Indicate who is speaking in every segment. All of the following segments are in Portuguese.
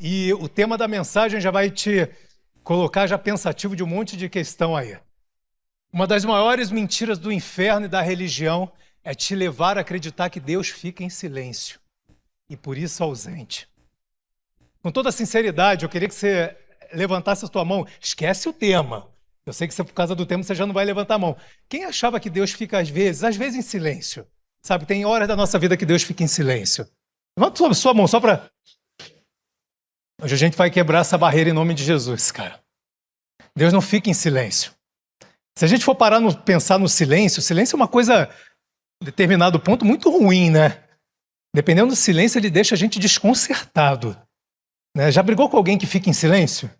Speaker 1: E o tema da mensagem já vai te colocar já pensativo de um monte de questão aí. Uma das maiores mentiras do inferno e da religião é te levar a acreditar que Deus fica em silêncio e por isso ausente. Com toda sinceridade, eu queria que você levantasse a sua mão. Esquece o tema. Eu sei que por causa do tema você já não vai levantar a mão. Quem achava que Deus fica às vezes em silêncio? Sabe, tem horas da nossa vida que Deus fica em silêncio. Levanta a sua mão só para... Hoje a gente vai quebrar essa barreira em nome de Jesus, cara. Deus não fica em silêncio. Se a gente for parar pensar no silêncio, o silêncio é uma coisa, em determinado ponto, muito ruim, né? Dependendo do silêncio, ele deixa a gente desconcertado. Né? Já brigou com alguém que fica em silêncio?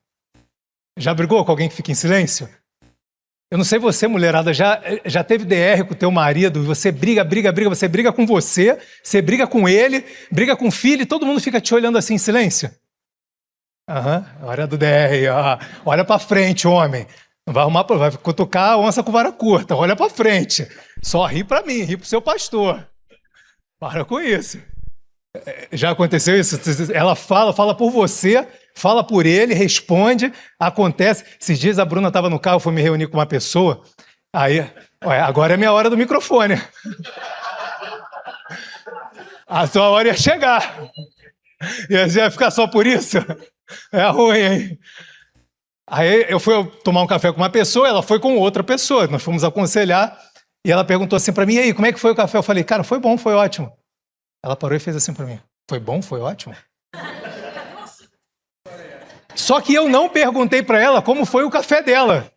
Speaker 1: Já brigou com alguém que fica em silêncio? Eu não sei você, mulherada, já teve DR com o teu marido, você briga, você briga com você briga com ele, briga com o filho, e todo mundo fica te olhando assim em silêncio? Hora do DR, olha pra frente, homem. Não vai arrumar, vai cutucar a onça com vara curta, olha pra frente. Só ri pra mim, ri pro seu pastor. Para com isso. Já aconteceu isso? Ela fala por você, fala por ele, responde, acontece. Esses dias a Bruna estava no carro, foi me reunir com uma pessoa, aí, agora é minha hora do microfone. A sua hora ia chegar. E você vai ficar só por isso? É ruim, hein? Aí eu fui tomar um café com uma pessoa, ela foi com outra pessoa, nós fomos aconselhar, e ela perguntou assim para mim, e aí, como é que foi o café? Eu falei, cara, foi bom, foi ótimo. Ela parou e fez assim para mim, foi bom, foi ótimo? Só que eu não perguntei para ela como foi o café dela.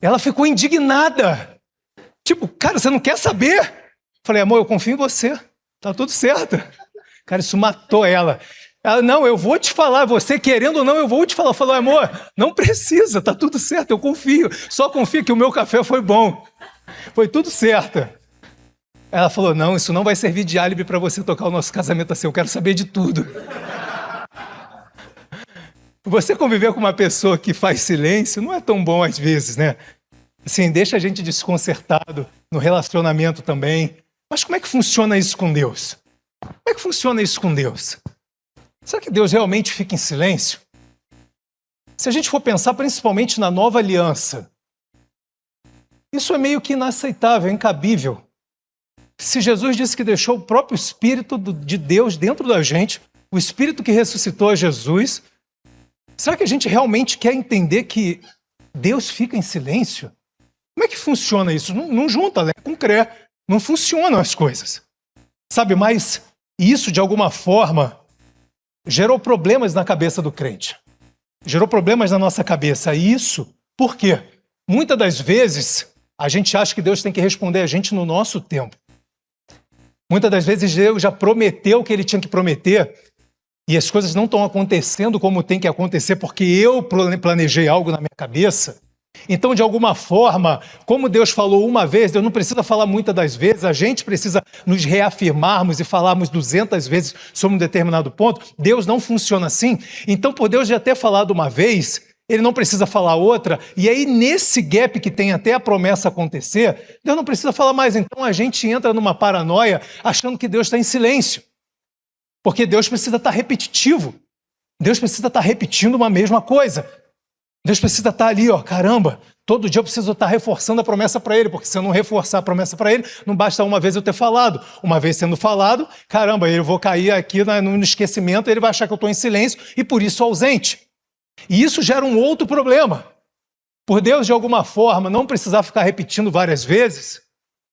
Speaker 1: Ela ficou indignada. Tipo, cara, você não quer saber? Falei, amor, eu confio em você, tá tudo certo. Cara, isso matou ela. Ela, não, eu vou te falar, você querendo ou não, eu vou te falar. Falou, amor, não precisa, tá tudo certo, eu confio. Só confia que o meu café foi bom. Foi tudo certo. Ela falou, não, isso não vai servir de álibi para você tocar o nosso casamento assim, eu quero saber de tudo. Você conviver com uma pessoa que faz silêncio não é tão bom às vezes, né? Assim, deixa a gente desconcertado no relacionamento também. Mas como é que funciona isso com Deus? Como é que funciona isso com Deus? Será que Deus realmente fica em silêncio? Se a gente for pensar principalmente na nova aliança, isso é meio que inaceitável, incabível. Se Jesus disse que deixou o próprio Espírito de Deus dentro da gente, o Espírito que ressuscitou a Jesus, será que a gente realmente quer entender que Deus fica em silêncio? Como é que funciona isso? Não junta Lé com Cré, não funcionam as coisas. Sabe, mas isso de alguma forma gerou problemas na cabeça do crente. Gerou problemas na nossa cabeça. E isso, por quê? Muitas das vezes, a gente acha que Deus tem que responder a gente no nosso tempo. Muitas das vezes, Deus já prometeu o que Ele tinha que prometer e as coisas não estão acontecendo como tem que acontecer porque eu planejei algo na minha cabeça. Então, de alguma forma, como Deus falou uma vez, Deus não precisa falar muitas das vezes, a gente precisa nos reafirmarmos e falarmos 200 vezes sobre um determinado ponto. Deus não funciona assim. Então, por Deus já ter falado uma vez, Ele não precisa falar outra, e aí nesse gap que tem até a promessa acontecer, Deus não precisa falar mais. Então, a gente entra numa paranoia achando que Deus está em silêncio, porque Deus precisa estar repetitivo. Deus precisa estar repetindo uma mesma coisa. Deus precisa estar ali, caramba, todo dia eu preciso estar reforçando a promessa para Ele, porque se eu não reforçar a promessa para Ele, não basta uma vez eu ter falado. Uma vez sendo falado, caramba, eu vou cair aqui no esquecimento, Ele vai achar que eu estou em silêncio e por isso ausente. E isso gera um outro problema. Por Deus, de alguma forma, não precisar ficar repetindo várias vezes,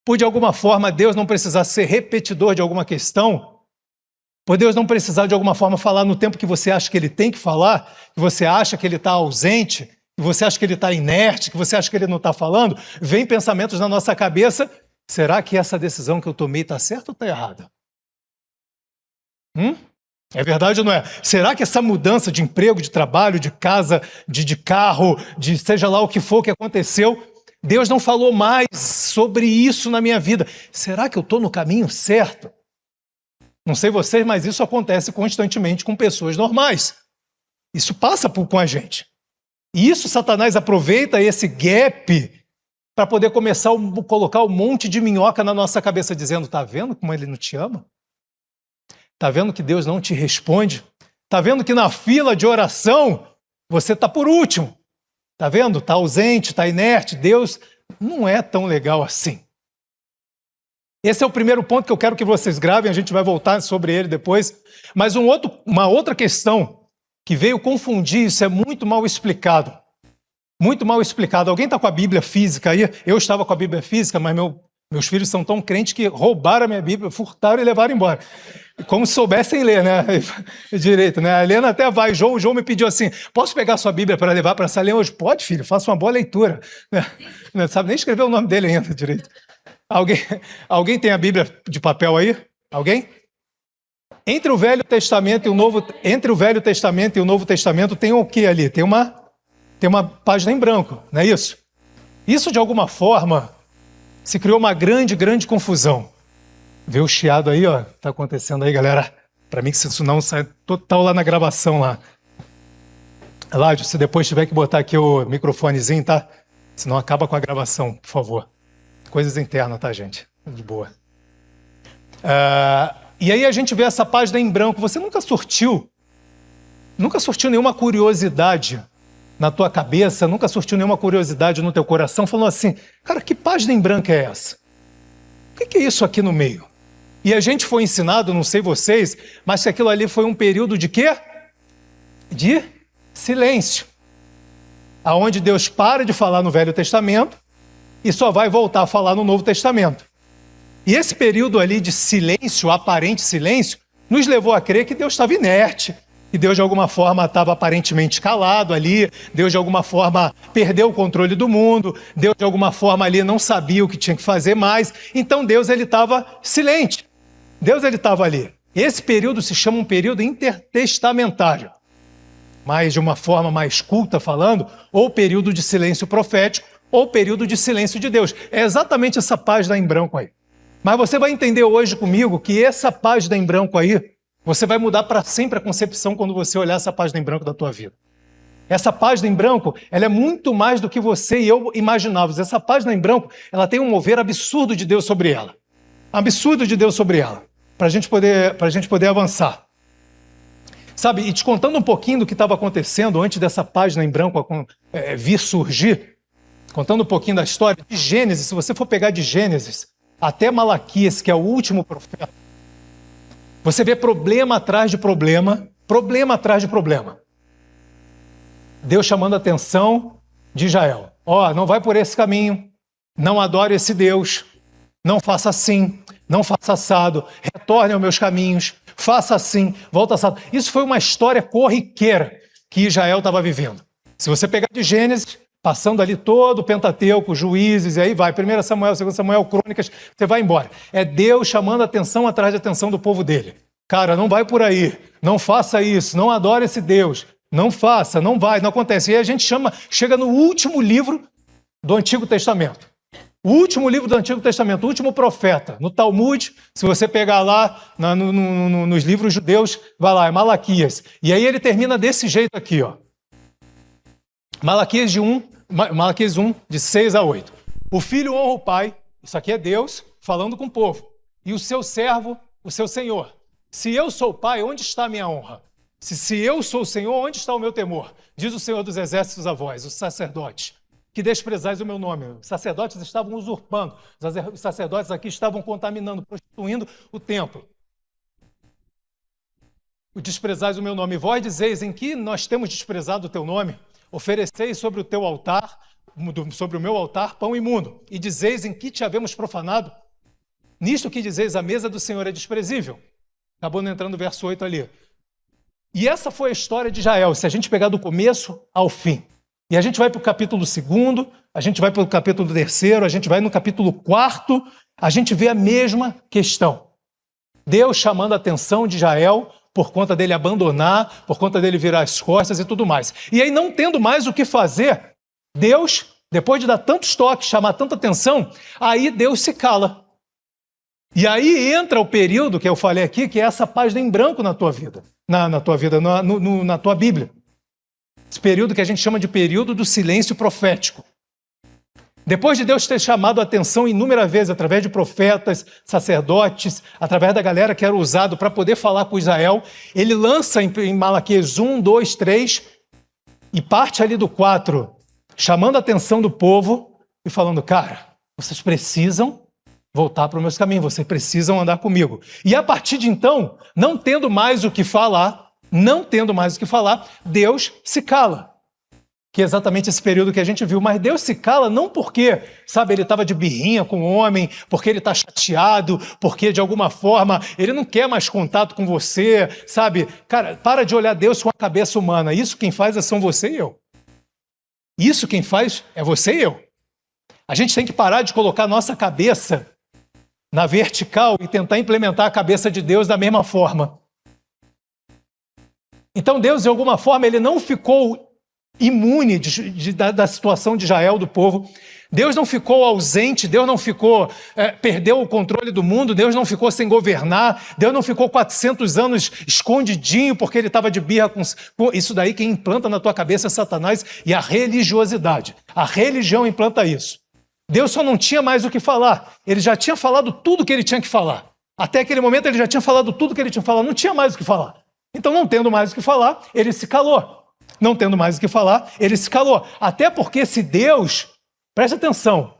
Speaker 1: por de alguma forma Deus não precisar ser repetidor de alguma questão, por Deus não precisar de alguma forma falar no tempo que você acha que Ele tem que falar, que você acha que Ele está ausente, que você acha que Ele está inerte, que você acha que Ele não está falando, vem pensamentos na nossa cabeça, será que essa decisão que eu tomei está certa ou está errada? É verdade ou não é? Será que essa mudança de emprego, de trabalho, de casa, de carro, de seja lá o que for que aconteceu, Deus não falou mais sobre isso na minha vida. Será que eu estou no caminho certo? Não sei vocês, mas isso acontece constantemente com pessoas normais. Isso passa com a gente. E isso Satanás aproveita esse gap para poder começar a colocar um monte de minhoca na nossa cabeça, dizendo, tá vendo como Ele não te ama? Tá vendo que Deus não te responde? Está vendo que na fila de oração você está por último. Está vendo? Está ausente, está inerte. Deus não é tão legal assim. Esse é o primeiro ponto que eu quero que vocês gravem, a gente vai voltar sobre ele depois. Mas uma outra questão que veio confundir, isso é muito mal explicado. Muito mal explicado. Alguém está com a Bíblia física aí? Eu estava com a Bíblia física, mas meus filhos são tão crentes que roubaram a minha Bíblia, furtaram e levaram embora. Como se soubessem ler, né? Direito, né? A Helena até vai. O João me pediu assim, posso pegar a sua Bíblia para levar para a sala hoje? Pode, filho, faça uma boa leitura. Não sabe nem escrever o nome dele ainda direito. Alguém tem a Bíblia de papel aí? Alguém? Entre o Velho Testamento e o Novo Testamento tem o que ali? Tem uma página em branco, não é isso? Isso, de alguma forma, se criou uma grande, grande confusão. Vê o chiado aí, ó, tá acontecendo aí, galera. Para mim, que se isso não sai total lá na gravação lá. Ládio, se depois tiver que botar aqui o microfonezinho, tá? Senão acaba com a gravação, por favor. Coisas internas, tá, gente? De boa. E aí a gente vê essa página em branco. Você nunca surtiu nenhuma curiosidade na tua cabeça, nunca surtiu nenhuma curiosidade no teu coração, falando assim, cara, que página em branco é essa? O que é isso aqui no meio? E a gente foi ensinado, não sei vocês, mas que aquilo ali foi um período de quê? De silêncio. Aonde Deus para de falar no Velho Testamento e só vai voltar a falar no Novo Testamento. E esse período ali de silêncio, aparente silêncio, nos levou a crer que Deus estava inerte, que Deus de alguma forma estava aparentemente calado ali, Deus de alguma forma perdeu o controle do mundo, Deus de alguma forma ali não sabia o que tinha que fazer mais, então Deus ele estava silente, Deus ele estava ali. Esse período se chama um período intertestamentário, mas de uma forma mais culta falando, ou período de silêncio profético, ou período de silêncio de Deus. É exatamente essa página em branco aí. Mas você vai entender hoje comigo que essa página em branco aí, você vai mudar para sempre a concepção quando você olhar essa página em branco da tua vida. Essa página em branco, ela é muito mais do que você e eu imaginávamos. Essa página em branco, ela tem um mover absurdo de Deus sobre ela. Absurdo de Deus sobre ela. Para a gente poder avançar. Sabe, e te contando um pouquinho do que estava acontecendo antes dessa página em branco vir surgir, contando um pouquinho da história de Gênesis, se você for pegar de Gênesis até Malaquias, que é o último profeta, você vê problema atrás de problema, problema atrás de problema. Deus chamando a atenção de Israel. Ó, não vai por esse caminho, não adore esse Deus, não faça assim, não faça assado, retorne aos meus caminhos, faça assim, volta assado. Isso foi uma história corriqueira que Israel estava vivendo. Se você pegar de Gênesis, passando ali todo o Pentateuco, Juízes, e aí vai, 1 Samuel, 2 Samuel, Crônicas, você vai embora. É Deus chamando a atenção atrás da atenção do povo dele. Cara, não vai por aí, não faça isso, não adore esse Deus, não faça, não vai, não acontece. E aí a gente chega no último livro do Antigo Testamento. O último livro do Antigo Testamento, o último profeta, no Talmud, se você pegar lá nos livros judeus, vai lá, é Malaquias. E aí ele termina desse jeito aqui, ó. Malaquias 1, de 6 a 8. O filho honra o pai, isso aqui é Deus falando com o povo, e o seu servo, o seu senhor. Se eu sou o pai, onde está a minha honra? Se eu sou o Senhor, onde está o meu temor? Diz o Senhor dos Exércitos a vós, os sacerdotes, que desprezais o meu nome. Os sacerdotes estavam usurpando, os sacerdotes aqui estavam contaminando, prostituindo o templo. O desprezais o meu nome. Vós dizeis, em que nós temos desprezado o teu nome? Ofereceis sobre o teu altar, sobre o meu altar, pão imundo. E dizeis, em que te havemos profanado? Nisto que dizeis, a mesa do Senhor é desprezível. Acabou não entrando o verso 8 ali. E essa foi a história de Israel, se a gente pegar do começo ao fim. E a gente vai para o capítulo 2, a gente vai para o capítulo 3, a gente vai no capítulo 4, a gente vê a mesma questão. Deus chamando a atenção de Israel por conta dele abandonar, por conta dele virar as costas e tudo mais. E aí, não tendo mais o que fazer, Deus, depois de dar tantos toques, chamar tanta atenção, aí Deus se cala. E aí entra o período que eu falei aqui, que é essa página em branco na tua vida, na tua Bíblia. Esse período que a gente chama de período do silêncio profético. Depois de Deus ter chamado a atenção inúmeras vezes, através de profetas, sacerdotes, através da galera que era usado para poder falar com Israel, ele lança em Malaquias 1, 2, 3, e parte ali do 4, chamando a atenção do povo e falando, cara, vocês precisam voltar para os meus caminhos, vocês precisam andar comigo. E a partir de então, não tendo mais o que falar, Deus se cala. Que é exatamente esse período que a gente viu. Mas Deus se cala não porque, sabe, ele estava de birrinha com o homem, porque ele está chateado, porque de alguma forma ele não quer mais contato com você, sabe? Cara, para de olhar Deus com a cabeça humana. Isso quem faz são você e eu. Isso quem faz é você e eu. A gente tem que parar de colocar a nossa cabeça na vertical e tentar implementar a cabeça de Deus da mesma forma. Então Deus, de alguma forma, ele não ficou imune da situação de Israel, do povo. Deus não ficou ausente, Deus não ficou, perdeu o controle do mundo, Deus não ficou sem governar, Deus não ficou 400 anos escondidinho porque ele estava de birra com isso daí. Quem implanta na tua cabeça é Satanás e a religiosidade. A religião implanta isso. Deus só não tinha mais o que falar, ele já tinha falado tudo que ele tinha que falar. Até aquele momento ele já tinha falado tudo que ele tinha que falar, não tinha mais o que falar. Então, não tendo mais o que falar, ele se calou. Não tendo mais o que falar, ele se calou. Até porque se Deus, preste atenção,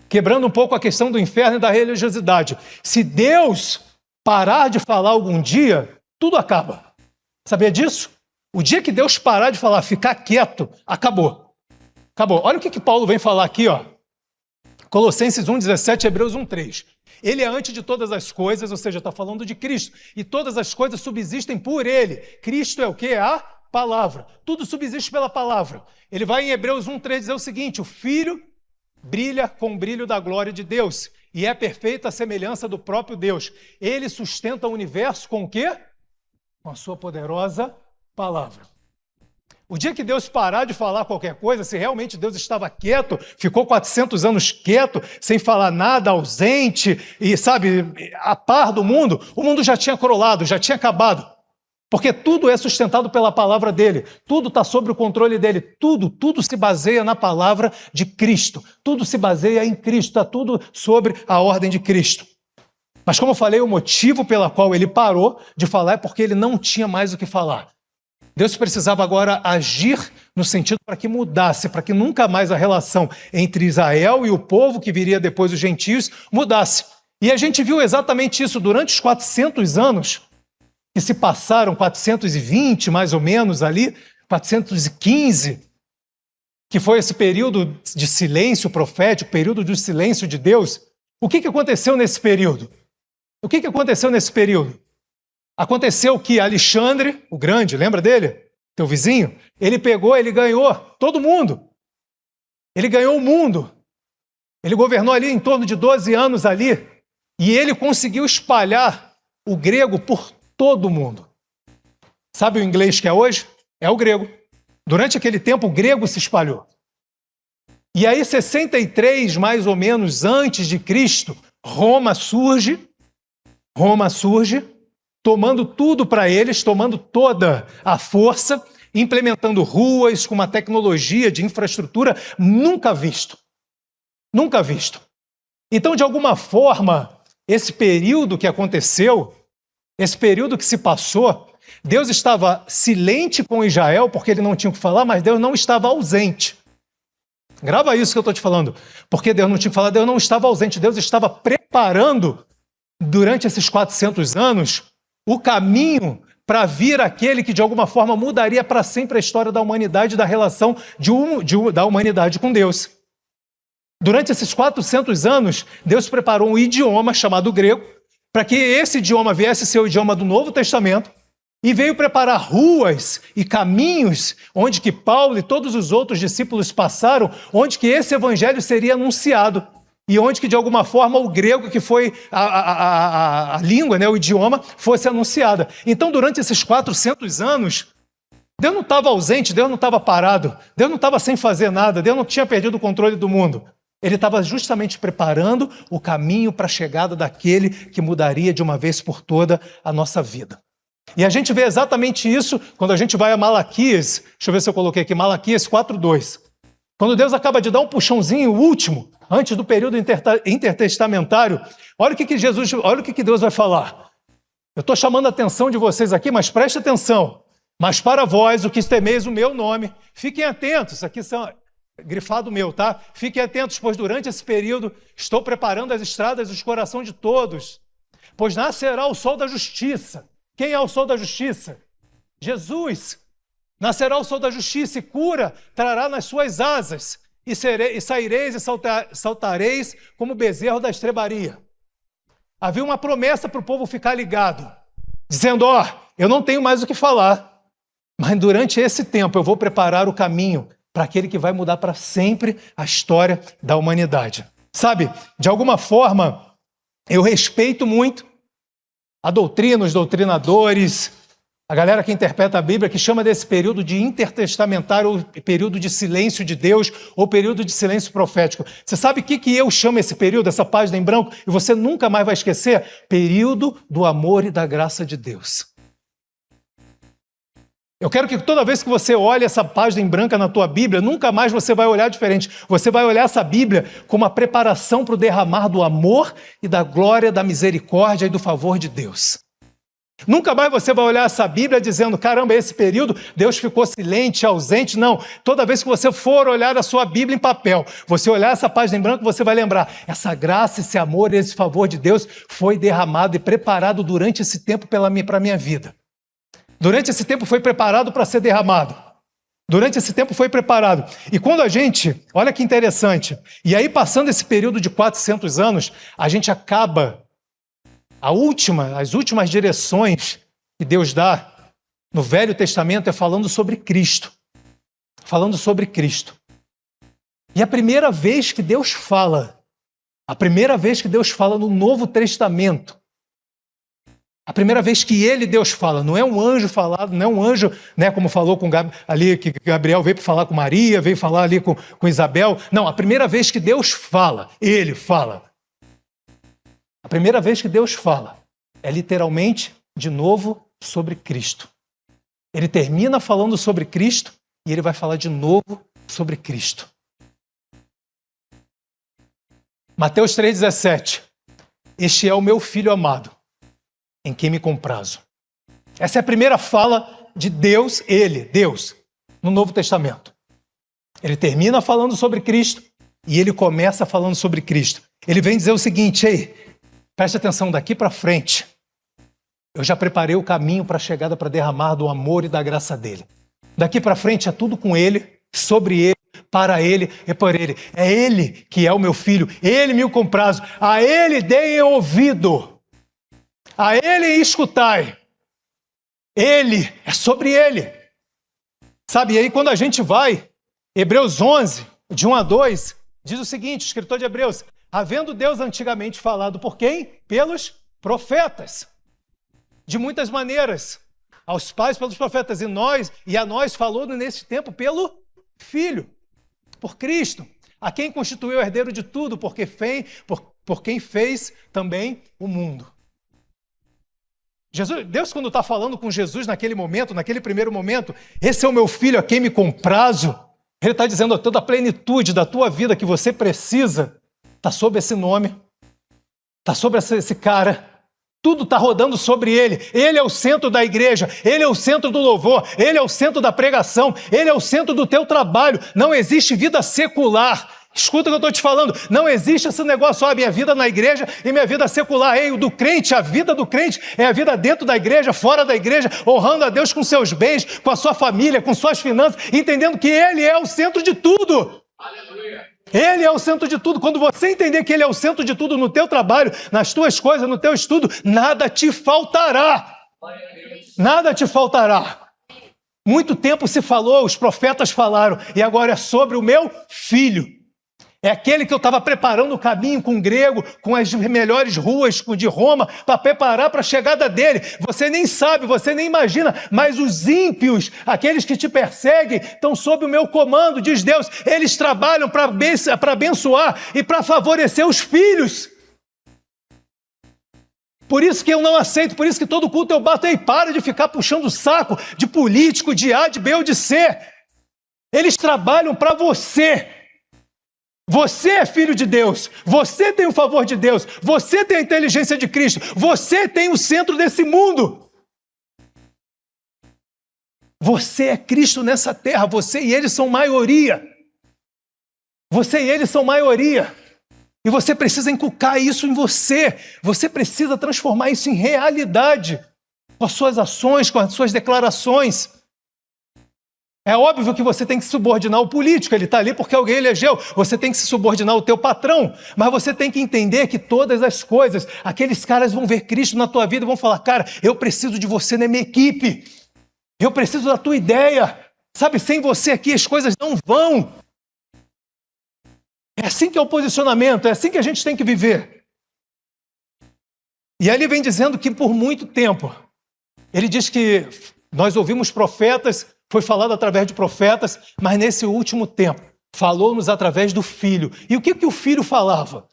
Speaker 1: quebrando um pouco a questão do inferno e da religiosidade, se Deus parar de falar algum dia, tudo acaba. Sabia disso? O dia que Deus parar de falar, ficar quieto, acabou. Acabou. Olha o que Paulo vem falar aqui, ó. Colossenses 1,17, Hebreus 1,3. Ele é antes de todas as coisas, ou seja, está falando de Cristo. E todas as coisas subsistem por Ele. Cristo é o quê? A palavra. Tudo subsiste pela palavra. Ele vai em Hebreus 1,3 dizer o seguinte: o Filho brilha com o brilho da glória de Deus e é perfeita a semelhança do próprio Deus. Ele sustenta o universo com o quê? Com a sua poderosa palavra. O dia que Deus parar de falar qualquer coisa, se realmente Deus estava quieto, ficou 400 anos quieto, sem falar nada, ausente e, sabe, a par do mundo, o mundo já tinha crolado, já tinha acabado. Porque tudo é sustentado pela palavra dele, tudo está sob o controle dele, tudo se baseia na palavra de Cristo, tudo se baseia em Cristo, está tudo sobre a ordem de Cristo. Mas como eu falei, o motivo pela qual ele parou de falar é porque ele não tinha mais o que falar. Deus precisava agora agir no sentido para que mudasse, para que nunca mais a relação entre Israel e o povo que viria depois, os gentios, mudasse. E a gente viu exatamente isso durante os 400 anos que se passaram, 420 mais ou menos ali, 415, que foi esse período de silêncio profético, período de silêncio de Deus. O que aconteceu nesse período? O que aconteceu nesse período? Aconteceu que Alexandre, o Grande, lembra dele? Teu vizinho? Ele pegou, ele ganhou todo mundo. Ele ganhou o mundo. Ele governou ali em torno de 12 anos ali. E ele conseguiu espalhar o grego por todo o mundo. Sabe o inglês que é hoje? É o grego. Durante aquele tempo, o grego se espalhou. E aí, 63 mais ou menos antes de Cristo, Roma surge, tomando tudo para eles, tomando toda a força, implementando ruas com uma tecnologia de infraestrutura nunca visto. Nunca visto. Então, de alguma forma, esse período que aconteceu, esse período que se passou, Deus estava silente com Israel porque ele não tinha o que falar, mas Deus não estava ausente. Grava isso que eu estou te falando. Porque Deus não tinha o que falar, Deus não estava ausente. Deus estava preparando, durante esses 400 anos, o caminho para vir aquele que de alguma forma mudaria para sempre a história da humanidade, da relação da humanidade com Deus. Durante esses 400 anos, Deus preparou um idioma chamado grego, para que esse idioma viesse a ser o idioma do Novo Testamento, e veio preparar ruas e caminhos onde que Paulo e todos os outros discípulos passaram, onde que esse evangelho seria anunciado. E onde que, de alguma forma, o grego, que foi a língua, né, o idioma, fosse anunciada. Então, durante esses 400 anos, Deus não estava ausente, Deus não estava parado, Deus não estava sem fazer nada, Deus não tinha perdido o controle do mundo. Ele estava justamente preparando o caminho para a chegada daquele que mudaria de uma vez por toda a nossa vida. E a gente vê exatamente isso quando a gente vai a Malaquias, deixa eu ver se eu coloquei aqui, Malaquias 4:2. Quando Deus acaba de dar um puxãozinho, o último, antes do período intertestamentário, olha o que Deus vai falar. Eu estou chamando a atenção de vocês aqui, mas preste atenção. Mas para vós, o que temeis o meu nome, fiquem atentos, aqui são grifado meu, tá? Fiquem atentos, pois durante esse período estou preparando as estradas dos corações de todos, pois nascerá o sol da justiça. Quem é o sol da justiça? Jesus. Nascerá o sol da justiça e cura trará nas suas asas, e saireis e saltareis como bezerro da estrebaria. Havia uma promessa para o povo ficar ligado, dizendo, eu não tenho mais o que falar, mas durante esse tempo eu vou preparar o caminho para aquele que vai mudar para sempre a história da humanidade. Sabe, de alguma forma, eu respeito muito a doutrina, os doutrinadores, a galera que interpreta a Bíblia, que chama desse período de intertestamentário, ou período de silêncio de Deus, ou período de silêncio profético. Você sabe o que eu chamo esse período, essa página em branco, e você nunca mais vai esquecer? Período do amor e da graça de Deus. Eu quero que toda vez que você olhe essa página em branca na tua Bíblia, nunca mais você vai olhar diferente. Você vai olhar essa Bíblia como uma preparação para o derramar do amor e da glória, da misericórdia e do favor de Deus. Nunca mais você vai olhar essa Bíblia dizendo, caramba, esse período Deus ficou silente, ausente. Não, toda vez que você for olhar a sua Bíblia em papel, você olhar essa página em branco, você vai lembrar, essa graça, esse amor, esse favor de Deus foi derramado e preparado durante esse tempo para a minha vida. Durante esse tempo foi preparado para ser derramado. Durante esse tempo foi preparado. E quando a gente, olha que interessante, e aí passando esse período de 400 anos, a gente acaba... As últimas direções que Deus dá no Velho Testamento é falando sobre Cristo. Falando sobre Cristo. E a primeira vez que Deus fala no Novo Testamento, a primeira vez que Deus fala, não é um anjo falado, não é um anjo, né, como falou com ali, que Gabriel veio para falar com Maria, veio falar ali com Isabel. Não, a primeira vez que Deus fala, Ele fala. A primeira vez que Deus fala é literalmente, de novo, sobre Cristo. Ele termina falando sobre Cristo e ele vai falar de novo sobre Cristo. Mateus 3,17. Este é o meu filho amado, em quem me comprazo. Essa é a primeira fala de Deus, Deus, no Novo Testamento. Ele termina falando sobre Cristo e ele começa falando sobre Cristo. Ele vem dizer o seguinte, preste atenção, daqui para frente, eu já preparei o caminho para a chegada, para derramar do amor e da graça dele. Daqui para frente é tudo com ele, sobre ele, para ele e por ele. É ele que é o meu filho, ele me comprazo, a ele deem ouvido, a ele escutai. Ele, é sobre ele. Sabe, e aí quando a gente vai, Hebreus 11, de 1 a 2, diz o seguinte, o escritor de Hebreus, havendo Deus antigamente falado por quem? Pelos profetas. De muitas maneiras. Aos pais pelos profetas. E a nós falou nesse tempo pelo Filho. Por Cristo. A quem constituiu o herdeiro de tudo, por quem fez também o mundo. Deus, quando está falando com Jesus naquele momento, naquele primeiro momento, esse é o meu filho a quem me comprazo. Ele está dizendo, toda a plenitude da tua vida que você precisa está sobre esse nome, está sobre esse cara, tudo está rodando sobre ele. Ele é o centro da igreja, ele é o centro do louvor, ele é o centro da pregação, ele é o centro do teu trabalho. Não existe vida secular. Escuta o que eu estou te falando, não existe esse negócio, minha vida na igreja e minha vida secular. O do crente, a vida do crente é a vida dentro da igreja, fora da igreja, honrando a Deus com seus bens, com a sua família, com suas finanças, entendendo que ele é o centro de tudo. Aleluia. Ele é o centro de tudo. Quando você entender que ele é o centro de tudo no teu trabalho, nas tuas coisas, no teu estudo, nada te faltará. Nada te faltará. Muito tempo se falou, os profetas falaram, e agora é sobre o meu filho. É aquele que eu estava preparando o caminho com o grego, com as melhores ruas de Roma, para preparar para a chegada dele. Você nem sabe, você nem imagina, mas os ímpios, aqueles que te perseguem, estão sob o meu comando, diz Deus. Eles trabalham para abençoar e para favorecer os filhos. Por isso que eu não aceito, por isso que todo culto eu bato, para de ficar puxando o saco de político, de A, de B ou de C. Eles trabalham para você. Você é filho de Deus, você tem o favor de Deus, você tem a inteligência de Cristo, você tem o centro desse mundo. Você é Cristo nessa terra, você e eles são maioria. Você e eles são maioria. E você precisa inculcar isso em você. Você precisa transformar isso em realidade. Com as suas ações, com as suas declarações. É óbvio que você tem que subordinar o político. Ele está ali porque alguém elegeu. Você tem que se subordinar ao teu patrão. Mas você tem que entender que todas as coisas, aqueles caras vão ver Cristo na tua vida e vão falar, cara, eu preciso de você na minha equipe. Eu preciso da tua ideia. Sabe, sem você aqui as coisas não vão. É assim que é o posicionamento, é assim que a gente tem que viver. E aí ele vem dizendo que por muito tempo, ele diz que nós ouvimos profetas, foi falado através de profetas, mas nesse último tempo, falou-nos através do Filho. E o que o Filho falava?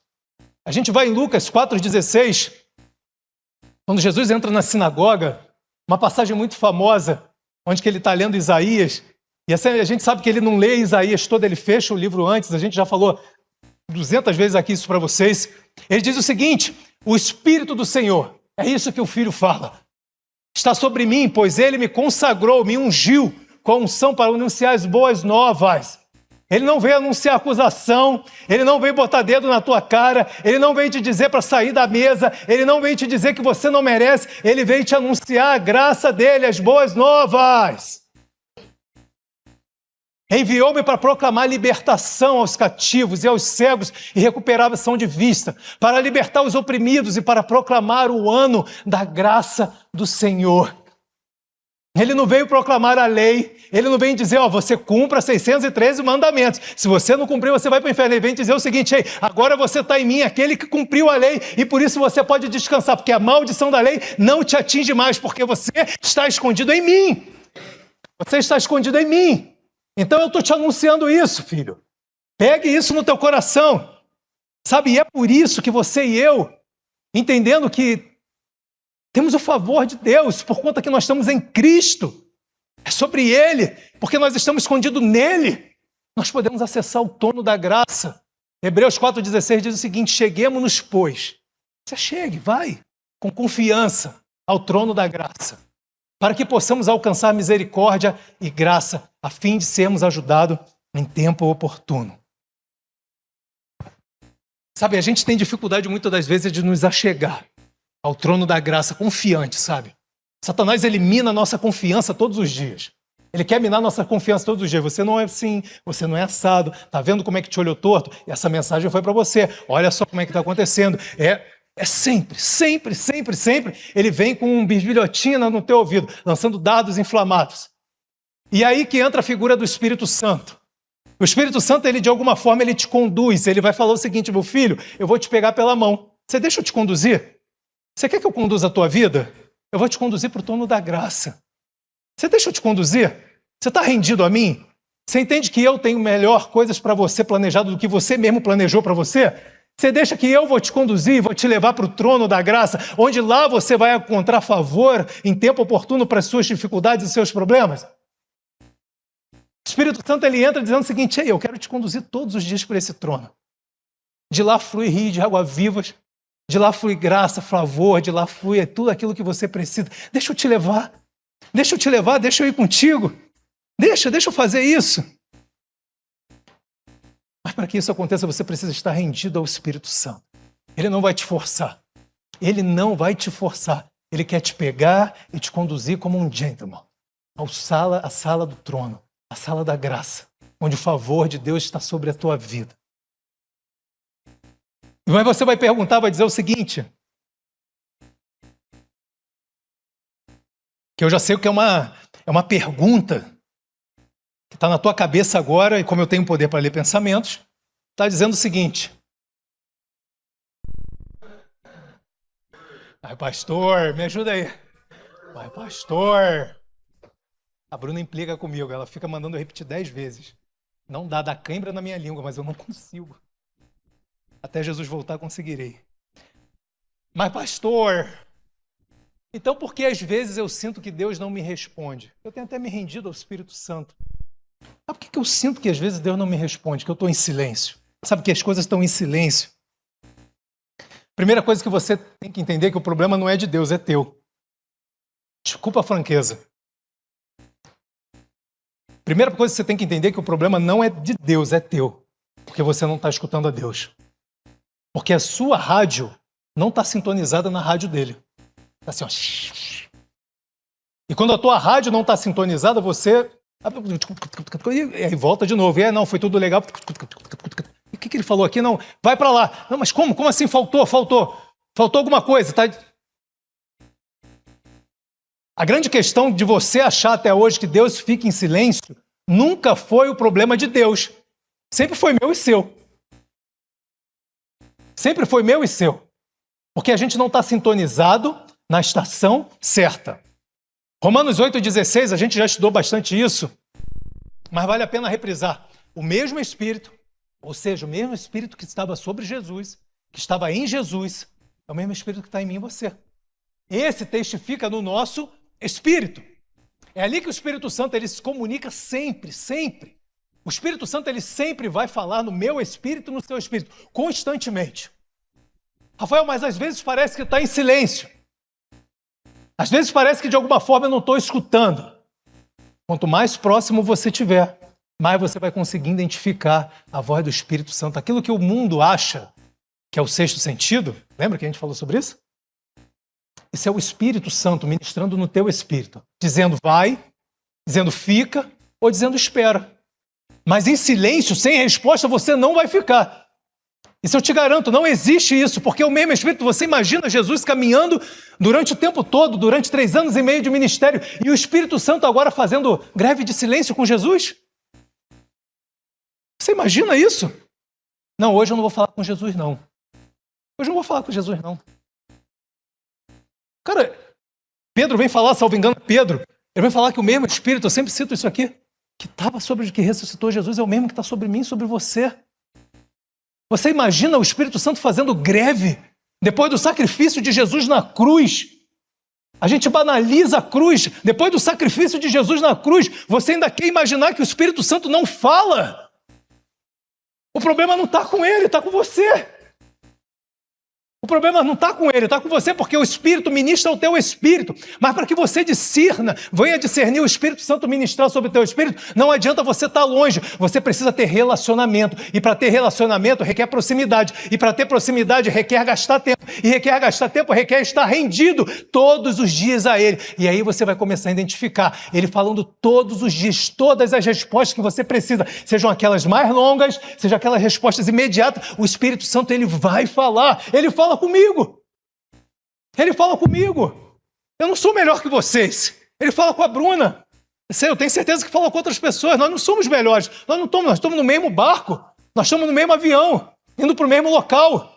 Speaker 1: A gente vai em Lucas 4,16, quando Jesus entra na sinagoga, uma passagem muito famosa, onde que ele está lendo Isaías, e a gente sabe que ele não lê Isaías todo, ele fecha o livro antes, a gente já falou 200 vezes aqui isso para vocês. Ele diz o seguinte, o Espírito do Senhor, é isso que o Filho fala, está sobre mim, pois ele me consagrou, me ungiu com a unção para anunciar as boas novas. Ele não veio anunciar acusação, ele não veio botar dedo na tua cara, ele não veio te dizer para sair da mesa, ele não veio te dizer que você não merece, ele veio te anunciar a graça dele, as boas novas. Enviou-me para proclamar libertação aos cativos e aos cegos e recuperação de vista, para libertar os oprimidos e para proclamar o ano da graça do Senhor. Ele não veio proclamar a lei, ele não vem dizer, você cumpra 613 mandamentos. Se você não cumprir, você vai para o inferno. Ele vem dizer o seguinte, agora você está em mim, aquele que cumpriu a lei, e por isso você pode descansar, porque a maldição da lei não te atinge mais, porque você está escondido em mim. Você está escondido em mim. Então eu estou te anunciando isso, filho. Pegue isso no teu coração. Sabe, e é por isso que você e eu, entendendo que temos o favor de Deus, por conta que nós estamos em Cristo. É sobre Ele, porque nós estamos escondidos nele. Nós podemos acessar o trono da graça. Hebreus 4,16 diz o seguinte, cheguemos-nos, pois. Você chegue, vai, com confiança ao trono da graça, para que possamos alcançar misericórdia e graça, a fim de sermos ajudados em tempo oportuno. Sabe, a gente tem dificuldade muitas das vezes de nos achegar ao trono da graça confiante, sabe? Satanás elimina a nossa confiança todos os dias. Ele quer minar a nossa confiança todos os dias. Você não é assim, você não é assado. Tá vendo como é que te olhou torto? E essa mensagem foi para você. Olha só como é que está acontecendo. É sempre, sempre, sempre, sempre. Ele vem com um bisbilhotina no teu ouvido, lançando dados inflamados. E aí que entra a figura do Espírito Santo. O Espírito Santo, ele de alguma forma, ele te conduz. Ele vai falar o seguinte, meu filho, eu vou te pegar pela mão. Você deixa eu te conduzir? Você quer que eu conduza a tua vida? Eu vou te conduzir para o trono da graça. Você deixa eu te conduzir? Você está rendido a mim? Você entende que eu tenho melhor coisas para você planejado do que você mesmo planejou para você? Você deixa que eu vou te conduzir, vou te levar para o trono da graça, onde lá você vai encontrar favor em tempo oportuno para as suas dificuldades e seus problemas? O Espírito Santo, ele entra dizendo o seguinte, eu quero te conduzir todos os dias para esse trono. De lá flui rio de água vivas, de lá flui graça, favor, de lá flui tudo aquilo que você precisa. Deixa eu te levar, deixa eu ir contigo. Deixa eu fazer isso. Mas para que isso aconteça, você precisa estar rendido ao Espírito Santo. Ele não vai te forçar. Ele não vai te forçar. Ele quer te pegar e te conduzir como um gentleman. A sala do trono, a sala da graça, onde o favor de Deus está sobre a tua vida. Mas você vai perguntar, vai dizer o seguinte, que eu já sei que é uma pergunta que está na tua cabeça agora, e como eu tenho poder para ler pensamentos, está dizendo o seguinte, pastor, me ajuda aí. Pastor. A Bruna implica comigo, ela fica mandando eu repetir 10 vezes. Não dá cãibra na minha língua, mas eu não consigo. Até Jesus voltar, conseguirei. Mas, pastor, então por que às vezes eu sinto que Deus não me responde? Eu tenho até me rendido ao Espírito Santo. Mas Sabe por que eu sinto que às vezes Deus não me responde, que eu estou em silêncio? Sabe que as coisas estão em silêncio? Primeira coisa que você tem que entender é que o problema não é de Deus, é teu. Desculpa a franqueza. Primeira coisa que você tem que entender é que o problema não é de Deus, é teu. Porque você não está escutando a Deus. Porque a sua rádio não está sintonizada na rádio dele. Está assim, ó. E quando a tua rádio não está sintonizada, você... E aí volta de novo. E aí, não, foi tudo legal. E o que ele falou aqui? Não, vai para lá. Não, mas como? Como assim faltou? Faltou alguma coisa, tá? A grande questão de você achar até hoje que Deus fica em silêncio nunca foi o problema de Deus. Sempre foi meu e seu. Sempre foi meu e seu. Porque a gente não está sintonizado na estação certa. Romanos 8,16, a gente já estudou bastante isso, mas vale a pena reprisar. O mesmo Espírito, ou seja, o mesmo Espírito que estava sobre Jesus, que estava em Jesus, é o mesmo Espírito que está em mim e você. Esse testifica no nosso Espírito. É ali que o Espírito Santo ele se comunica sempre, sempre. O Espírito Santo ele sempre vai falar no meu espírito e no seu espírito, constantemente. Rafael, mas às vezes parece que está em silêncio. Às vezes parece que de alguma forma eu não estou escutando. Quanto mais próximo você estiver, mais você vai conseguir identificar a voz do Espírito Santo. Aquilo que o mundo acha que é o sexto sentido, lembra que a gente falou sobre isso? Isso é o Espírito Santo ministrando no teu espírito, dizendo vai, dizendo fica ou dizendo espera. Mas em silêncio, sem resposta, você não vai ficar. Isso eu te garanto, não existe isso, porque o mesmo Espírito, você imagina Jesus caminhando durante o tempo todo, durante 3 anos e meio de ministério, e o Espírito Santo agora fazendo greve de silêncio com Jesus? Você imagina isso? Não, hoje eu não vou falar com Jesus, não. Hoje eu não vou falar com Jesus, não. Cara, Pedro vem falar, salvo engano, Pedro, ele vem falar que o mesmo Espírito, eu sempre cito isso aqui, que estava sobre o que ressuscitou Jesus, é o mesmo que está sobre mim e sobre você. Você imagina o Espírito Santo fazendo greve depois do sacrifício de Jesus na cruz? A gente banaliza a cruz. Depois do sacrifício de Jesus na cruz, você ainda quer imaginar que o Espírito Santo não fala? O problema não está com ele, está com você. O problema não está com ele, está com você, porque o Espírito ministra o teu espírito. Mas para que você discerna, venha discernir o Espírito Santo ministrar sobre o teu espírito, não adianta você estar longe, você precisa ter relacionamento. E para ter relacionamento requer proximidade. E para ter proximidade requer gastar tempo. E requer gastar tempo, requer estar rendido todos os dias a Ele. E aí você vai começar a identificar Ele falando todos os dias, todas as respostas que você precisa, sejam aquelas mais longas, sejam aquelas respostas imediatas, o Espírito Santo Ele vai falar. Ele fala comigo. Ele fala comigo. Eu não sou melhor que vocês. Ele fala com a Bruna. Eu tenho certeza que fala com outras pessoas. Nós não somos melhores. Nós estamos no mesmo barco. Nós estamos no mesmo avião, indo para o mesmo local.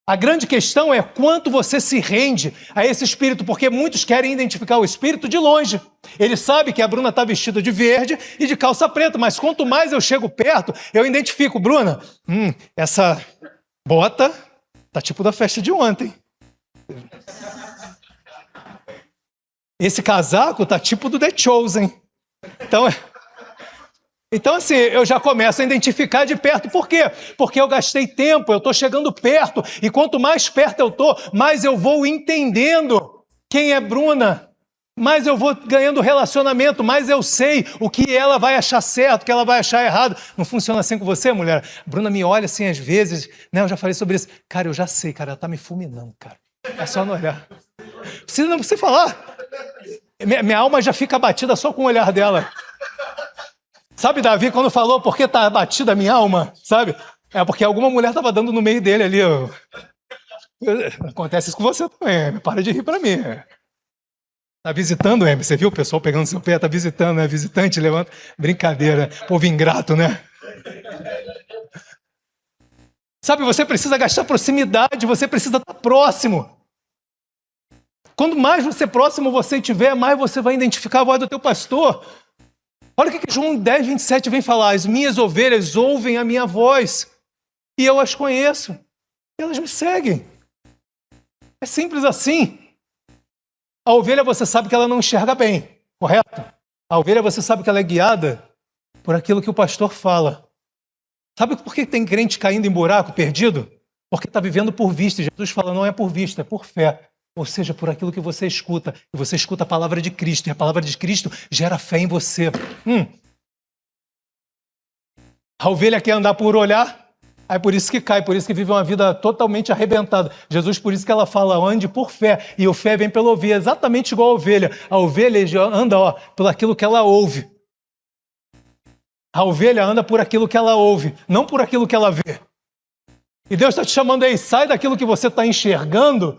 Speaker 1: A grande questão é quanto você se rende a esse Espírito, porque muitos querem identificar o Espírito de longe. Ele sabe que a Bruna está vestida de verde e de calça preta, mas quanto mais eu chego perto, eu identifico. Bruna, essa bota tá tipo da festa de ontem. Esse casaco tá tipo do The Chosen. Então, assim, eu já começo a identificar de perto. Por quê? Porque eu gastei tempo, eu estou chegando perto. E quanto mais perto eu estou, mais eu vou entendendo quem é Bruna. Mais eu vou ganhando relacionamento, mais eu sei o que ela vai achar certo, o que ela vai achar errado. Não funciona assim com você, mulher? Bruna me olha assim às vezes, né? Eu já falei sobre isso. Cara, eu já sei, cara, ela tá me fulminando, cara. É só não olhar. Não precisa falar. Minha alma já fica abatida só com o olhar dela. Sabe, Davi, quando falou por que tá abatida a minha alma? Sabe? É porque alguma mulher tava dando no meio dele ali. Acontece isso com você também. Para de rir pra mim. Tá visitando, você viu o pessoal pegando seu pé? Tá visitando, né? Visitante, levanta. Brincadeira. Povo ingrato, né? Sabe, você precisa gastar proximidade, você precisa estar próximo. Quanto mais você próximo você tiver, mais você vai identificar a voz do teu pastor. Olha o que João 10, 27 vem falar. As minhas ovelhas ouvem a minha voz e eu as conheço. E elas me seguem. É simples assim. A ovelha você sabe que ela não enxerga bem, correto? A ovelha você sabe que ela é guiada por aquilo que o pastor fala. Sabe por que tem crente caindo em buraco, perdido? Porque está vivendo por vista. Jesus fala, não é por vista, é por fé. Ou seja, por aquilo que você escuta. E você escuta a palavra de Cristo. E a palavra de Cristo gera fé em você. A ovelha quer andar por olhar, aí por isso que cai, por isso que vive uma vida totalmente arrebentada. Jesus, por isso que ela fala, ande por fé. E o fé vem pela ovelha, exatamente igual a ovelha. A ovelha anda por aquilo que ela ouve. A ovelha anda por aquilo que ela ouve, não por aquilo que ela vê. E Deus está te chamando aí, sai daquilo que você está enxergando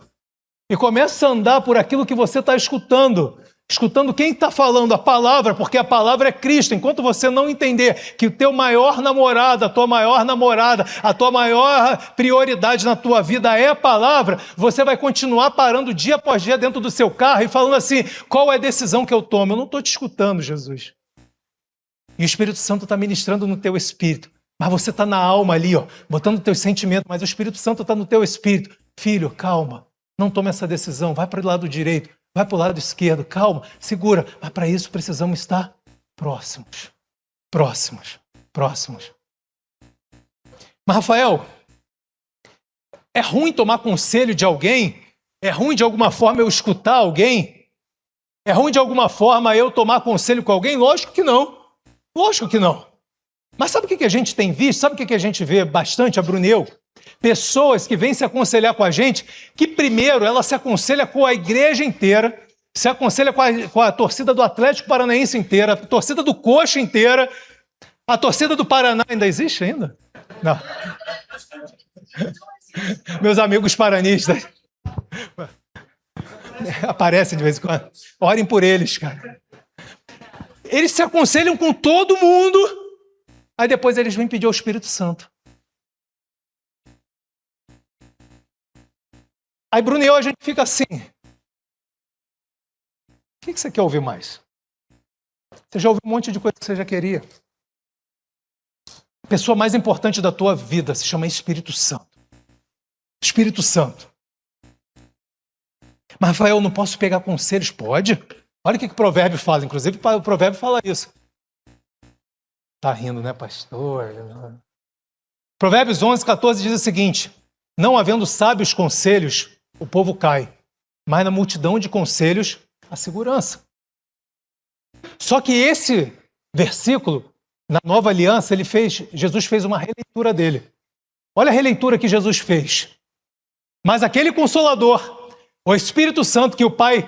Speaker 1: e começa a andar por aquilo que você está escutando. Escutando quem está falando, a palavra, porque a palavra é Cristo. Enquanto você não entender que o teu maior namorado, a tua maior namorada, a tua maior prioridade na tua vida é a palavra, você vai continuar parando dia após dia dentro do seu carro e falando assim, qual é a decisão que eu tomo? Eu não estou te escutando, Jesus. E o Espírito Santo está ministrando no teu espírito. Mas você está na alma ali, botando o teu sentimento, mas o Espírito Santo está no teu espírito. Filho, calma, não tome essa decisão, vai para o lado direito. Vai para o lado esquerdo, calma, segura. Mas para isso precisamos estar próximos. Próximos. Mas, Rafael, é ruim tomar conselho de alguém? É ruim de alguma forma eu escutar alguém? É ruim de alguma forma eu tomar conselho com alguém? Lógico que não. Lógico que não. Mas sabe o que a gente tem visto? Sabe o que a gente vê bastante, a Bruneu? Pessoas que vêm se aconselhar com a gente, que primeiro ela se aconselha com a igreja inteira, se aconselha com a torcida do Atlético Paranaense inteira, a torcida do Coxa inteira, a torcida do Paraná ainda existe ainda? Não. Meus amigos paranistas aparecem de vez em quando. Orem por eles, cara. Eles se aconselham com todo mundo, aí depois eles vêm pedir ao Espírito Santo. Aí, Bruno e eu, a gente fica assim. O que você quer ouvir mais? Você já ouviu um monte de coisa que você já queria. A pessoa mais importante da tua vida se chama Espírito Santo. Espírito Santo. Mas, Rafael, eu não posso pegar conselhos? Pode. Olha o que o provérbio fala. Inclusive, o provérbio fala isso. Tá rindo, né, pastor? Provérbios 11:14 diz o seguinte, não havendo sábios conselhos, o povo cai, mas na multidão de conselhos, a segurança. Só que esse versículo, na Nova Aliança, Jesus fez uma releitura dele. Olha a releitura que Jesus fez. Mas aquele Consolador, o Espírito Santo que o Pai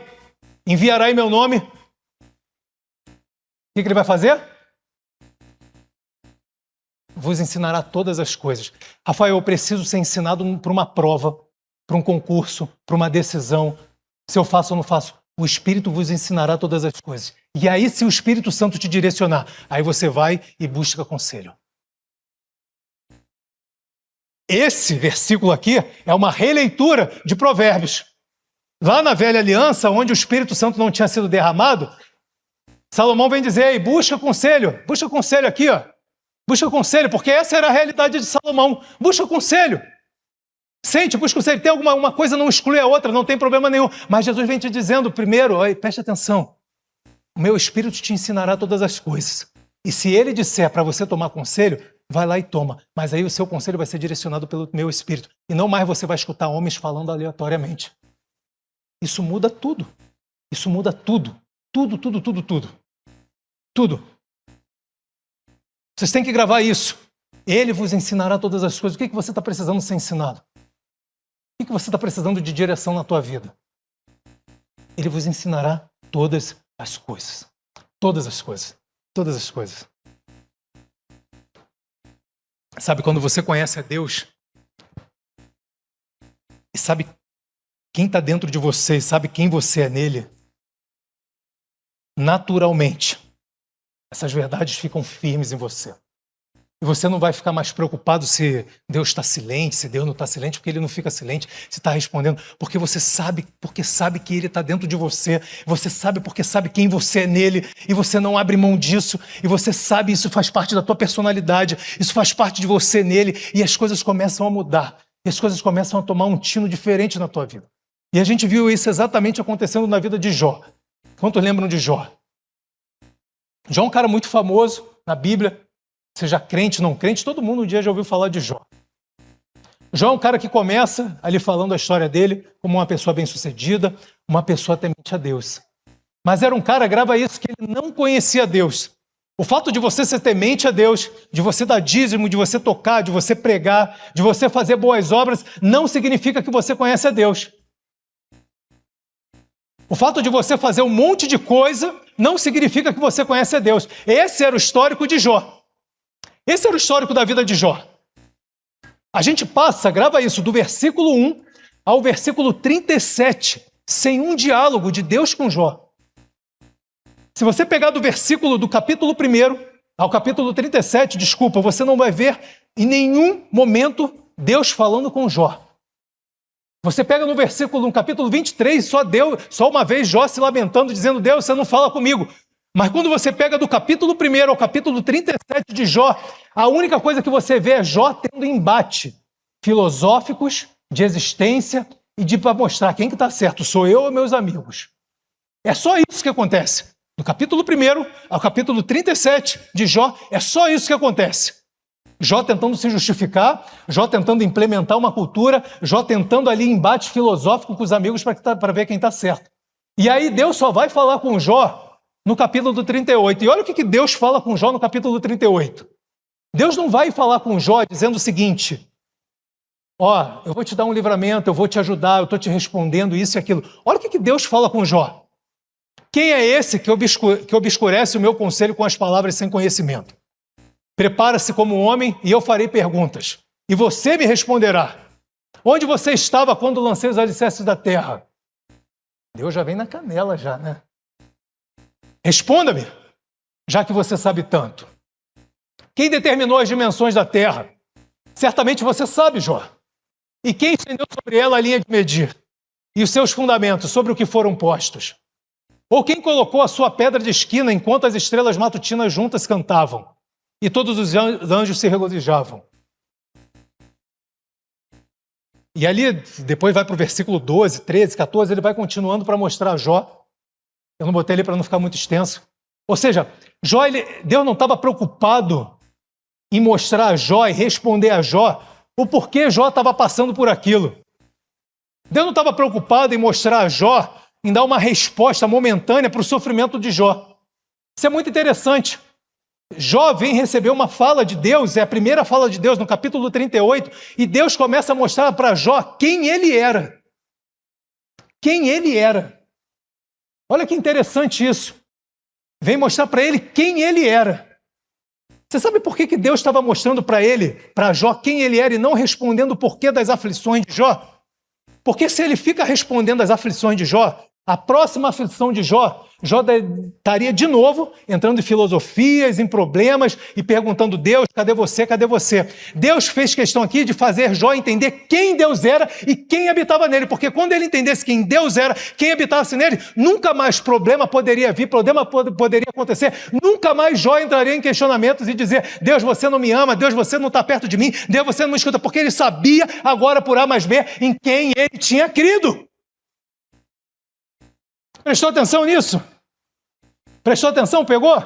Speaker 1: enviará em meu nome, o que ele vai fazer? Vos ensinará todas as coisas. Rafael, eu preciso ser ensinado para uma prova, para um concurso, para uma decisão. Se eu faço ou não faço, o Espírito vos ensinará todas as coisas. E aí, se o Espírito Santo te direcionar, aí você vai e busca conselho. Esse versículo aqui é uma releitura de Provérbios. Lá na Velha Aliança, onde o Espírito Santo não tinha sido derramado, Salomão vem dizer, ei, busca conselho aqui, Busca conselho, porque essa era a realidade de Salomão. Busca conselho. Sente, busca conselho. Tem alguma coisa, não exclui a outra, não tem problema nenhum. Mas Jesus vem te dizendo, primeiro, preste atenção, o meu Espírito te ensinará todas as coisas. E se ele disser para você tomar conselho, vai lá e toma. Mas aí o seu conselho vai ser direcionado pelo meu Espírito. E não mais você vai escutar homens falando aleatoriamente. Isso muda tudo. Isso muda tudo. Tudo. Vocês têm que gravar isso. Ele vos ensinará todas as coisas. O que você está precisando ser ensinado? O que você está precisando de direção na tua vida? Ele vos ensinará todas as coisas. Todas as coisas. Todas as coisas. Sabe quando você conhece a Deus e sabe quem está dentro de você e sabe quem você é nele? Naturalmente, essas verdades ficam firmes em você. E você não vai ficar mais preocupado se Deus está silente, se Deus não está silente, porque Ele não fica silente, se está respondendo, porque você sabe, porque sabe que Ele está dentro de você, você sabe porque sabe quem você é nele, e você não abre mão disso, e você sabe, isso faz parte da tua personalidade, isso faz parte de você nele, e as coisas começam a mudar, e as coisas começam a tomar um tino diferente na tua vida. E a gente viu isso exatamente acontecendo na vida de Jó. Quantos lembram de Jó? Jó é um cara muito famoso, na Bíblia, seja crente, não crente, todo mundo um dia já ouviu falar de Jó. Jó é um cara que começa ali falando a história dele como uma pessoa bem-sucedida, uma pessoa temente a Deus. Mas era um cara, grava isso, que ele não conhecia Deus. O fato de você ser temente a Deus, de você dar dízimo, de você tocar, de você pregar, de você fazer boas obras, não significa que você conhece a Deus. O fato de você fazer um monte de coisa não significa que você conhece a Deus. Esse era o histórico de Jó. Esse era o histórico da vida de Jó. A gente passa, grava isso, do versículo 1 ao versículo 37, sem um diálogo de Deus com Jó. Se você pegar do capítulo 1 ao capítulo 37, desculpa, você não vai ver em nenhum momento Deus falando com Jó. Você pega no capítulo 23, só uma vez Jó se lamentando, dizendo, Deus, você não fala comigo. Mas quando você pega do capítulo 1 ao capítulo 37 de Jó, a única coisa que você vê é Jó tendo embate filosóficos, de existência e para mostrar quem que está certo, sou eu ou meus amigos. É só isso que acontece. Do capítulo 1 ao capítulo 37 de Jó, é só isso que acontece. Jó tentando se justificar, Jó tentando implementar uma cultura, Jó tentando ali embate filosófico com os amigos para ver quem está certo. E aí Deus só vai falar com Jó no capítulo 38. E olha o que Deus fala com Jó no capítulo 38. Deus não vai falar com Jó dizendo o seguinte, eu vou te dar um livramento, eu vou te ajudar, eu estou te respondendo isso e aquilo. Olha o que Deus fala com Jó. Quem é esse que obscurece o meu conselho com as palavras sem conhecimento? Prepara-se como homem e eu farei perguntas. E você me responderá. Onde você estava quando lancei os alicerces da terra? Deus já vem na canela já, né? Responda-me, já que você sabe tanto. Quem determinou as dimensões da terra? Certamente você sabe, Jó. E quem estendeu sobre ela a linha de medir? E os seus fundamentos, sobre o que foram postos? Ou quem colocou a sua pedra de esquina enquanto as estrelas matutinas juntas cantavam? E todos os anjos se regozijavam. E ali, depois vai para o versículo 12, 13, 14, ele vai continuando para mostrar a Jó. Eu não botei ali para não ficar muito extenso. Ou seja, Deus não estava preocupado em mostrar a Jó e responder a Jó o porquê Jó estava passando por aquilo. Deus não estava preocupado em mostrar a Jó, em dar uma resposta momentânea para o sofrimento de Jó. Isso é muito interessante. Jó vem receber uma fala de Deus, é a primeira fala de Deus no capítulo 38, e Deus começa a mostrar para Jó quem ele era. Quem ele era. Olha que interessante isso. Vem mostrar para ele quem ele era. Você sabe por que Deus estava mostrando para Jó, quem ele era e não respondendo o porquê das aflições de Jó? Porque se ele fica respondendo as aflições de Jó, a próxima aflição de Jó estaria de novo entrando em filosofias, em problemas e perguntando, Deus, cadê você, cadê você? Deus fez questão aqui de fazer Jó entender quem Deus era e quem habitava nele, porque quando ele entendesse quem Deus era, quem habitasse nele, nunca mais problema poderia vir, problema poderia acontecer, nunca mais Jó entraria em questionamentos e dizer, Deus, você não me ama, Deus, você não está perto de mim, Deus, você não me escuta, porque ele sabia agora por A mais B em quem ele tinha crido. Prestou atenção nisso? Prestou atenção? Pegou?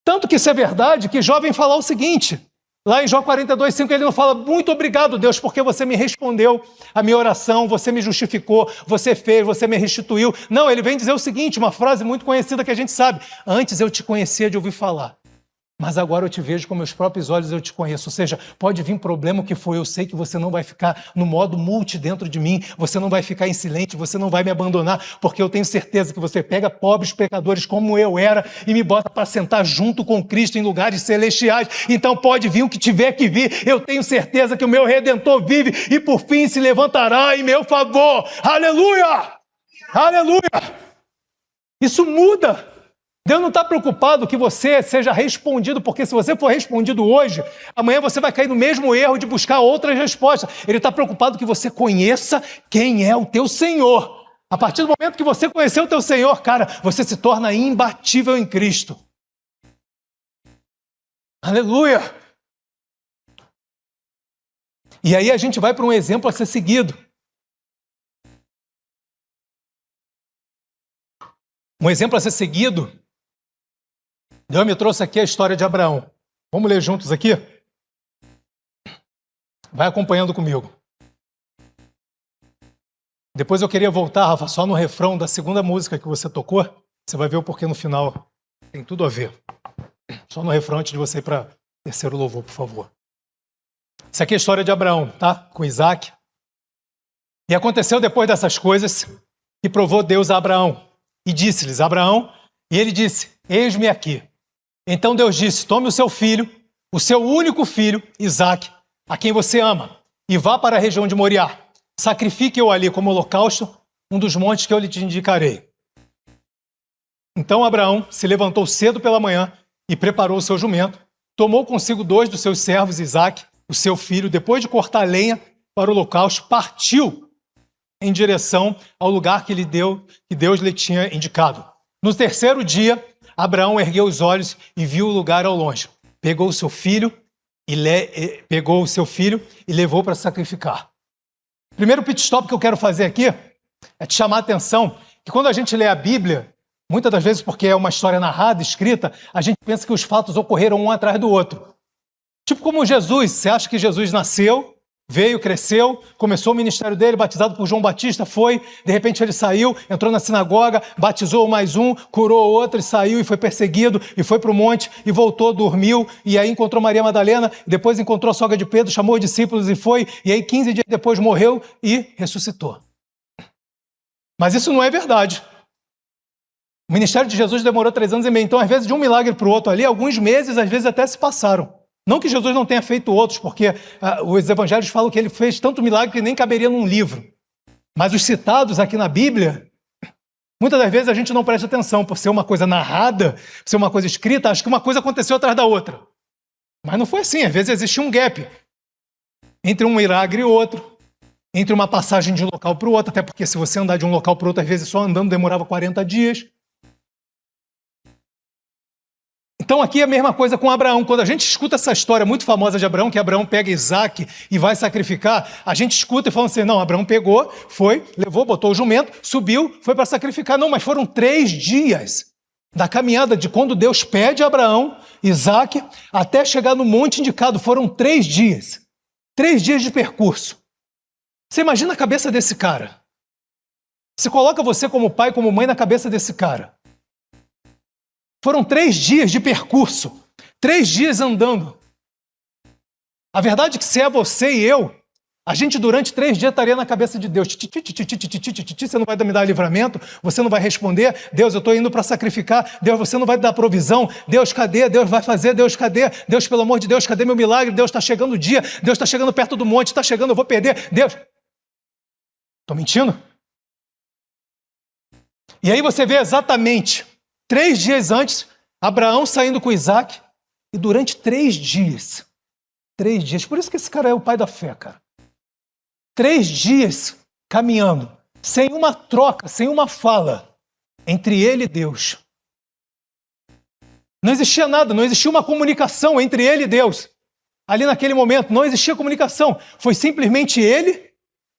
Speaker 1: Tanto que isso é verdade que Jó vem falar o seguinte, lá em Jó 42:5 ele não fala, muito obrigado Deus, porque você me respondeu a minha oração, você me justificou, você fez, você me restituiu. Não, ele vem dizer o seguinte, uma frase muito conhecida que a gente sabe, antes eu te conhecia de ouvir falar, mas agora eu te vejo com meus próprios olhos, eu te conheço. Ou seja, pode vir problema o que for, eu sei que você não vai ficar no modo multi dentro de mim, você não vai ficar em silêncio, você não vai me abandonar, porque eu tenho certeza que você pega pobres pecadores como eu era e me bota para sentar junto com Cristo em lugares celestiais. Então pode vir o que tiver que vir, eu tenho certeza que o meu Redentor vive e por fim se levantará em meu favor. Aleluia! Aleluia! Isso muda. Deus não está preocupado que você seja respondido, porque se você for respondido hoje, amanhã você vai cair no mesmo erro de buscar outras respostas. Ele está preocupado que você conheça quem é o teu Senhor. A partir do momento que você conhecer o teu Senhor, cara, você se torna imbatível em Cristo. Aleluia! E aí a gente vai para um exemplo a ser seguido. Um exemplo a ser seguido Deus me trouxe aqui a história de Abraão. Vamos ler juntos aqui? Vai acompanhando comigo. Depois eu queria voltar, Rafa, só no refrão da segunda música que você tocou. Você vai ver o porquê no final. Tem tudo a ver. Só no refrão antes de você ir para o terceiro louvor, por favor. Isso aqui é a história de Abraão, tá? Com Isaac. E aconteceu depois dessas coisas que provou Deus a Abraão. E disse-lhes, Abraão, e ele disse, eis-me aqui. Então Deus disse, tome o seu filho, o seu único filho, Isaac, a quem você ama, e vá para a região de Moriá. Sacrifique-o ali como holocausto, um dos montes que eu lhe te indicarei. Então Abraão se levantou cedo pela manhã e preparou o seu jumento, tomou consigo 2 dos seus servos, Isaac, o seu filho, depois de cortar lenha para o holocausto, partiu em direção ao lugar que Deus lhe tinha indicado. No terceiro dia, Abraão ergueu os olhos e viu o lugar ao longe. Pegou o seu filho e levou para sacrificar. Primeiro pit stop que eu quero fazer aqui é te chamar a atenção que quando a gente lê a Bíblia, muitas das vezes porque é uma história narrada, escrita, a gente pensa que os fatos ocorreram um atrás do outro. Tipo como Jesus, você acha que Jesus nasceu, veio, cresceu, começou o ministério dele, batizado por João Batista, foi, de repente ele saiu, entrou na sinagoga, batizou mais um, curou outro, e saiu e foi perseguido, e foi para o monte, e voltou, dormiu, e aí encontrou Maria Madalena, depois encontrou a sogra de Pedro, chamou os discípulos e foi, e aí 15 dias depois morreu e ressuscitou. Mas isso não é verdade. O ministério de Jesus demorou 3 anos e meio, então às vezes de um milagre para o outro ali, alguns meses, às vezes até se passaram. Não que Jesus não tenha feito outros, porque os evangelhos falam que ele fez tanto milagre que nem caberia num livro. Mas os citados aqui na Bíblia, muitas das vezes a gente não presta atenção, por ser uma coisa narrada, por ser uma coisa escrita, acho que uma coisa aconteceu atrás da outra. Mas não foi assim, às vezes existe um gap entre um milagre e outro, entre uma passagem de um local para o outro, até porque se você andar de um local para o outro, às vezes só andando demorava 40 dias. Então aqui é a mesma coisa com Abraão. Quando a gente escuta essa história muito famosa de Abraão, que Abraão pega Isaac e vai sacrificar, a gente escuta e fala assim, não, Abraão pegou, foi, levou, botou o jumento, subiu, foi para sacrificar. Não, mas foram 3 dias da caminhada de quando Deus pede a Abraão, Isaac, até chegar no monte indicado. Foram 3 dias. 3 dias de percurso. Você imagina a cabeça desse cara. Você coloca você como pai, como mãe na cabeça desse cara. Foram 3 dias de percurso, 3 dias andando. A verdade é que se é você e eu, a gente durante 3 dias estaria na cabeça de Deus. Você não vai me dar livramento, você não vai responder. Deus, eu estou indo para sacrificar. Deus, você não vai dar provisão. Deus, cadê? Deus vai fazer. Deus, cadê? Deus, pelo amor de Deus, cadê meu milagre? Deus, está chegando o dia. Deus está chegando perto do monte, está chegando, eu vou perder. Deus. Estou mentindo? E aí você vê exatamente 3 dias antes, Abraão saindo com Isaac, e durante 3 dias, por isso que esse cara é o pai da fé, cara. 3 dias caminhando, sem uma troca, sem uma fala, entre ele e Deus. Não existia nada, não existia uma comunicação entre ele e Deus. Ali naquele momento, não existia comunicação. Foi simplesmente ele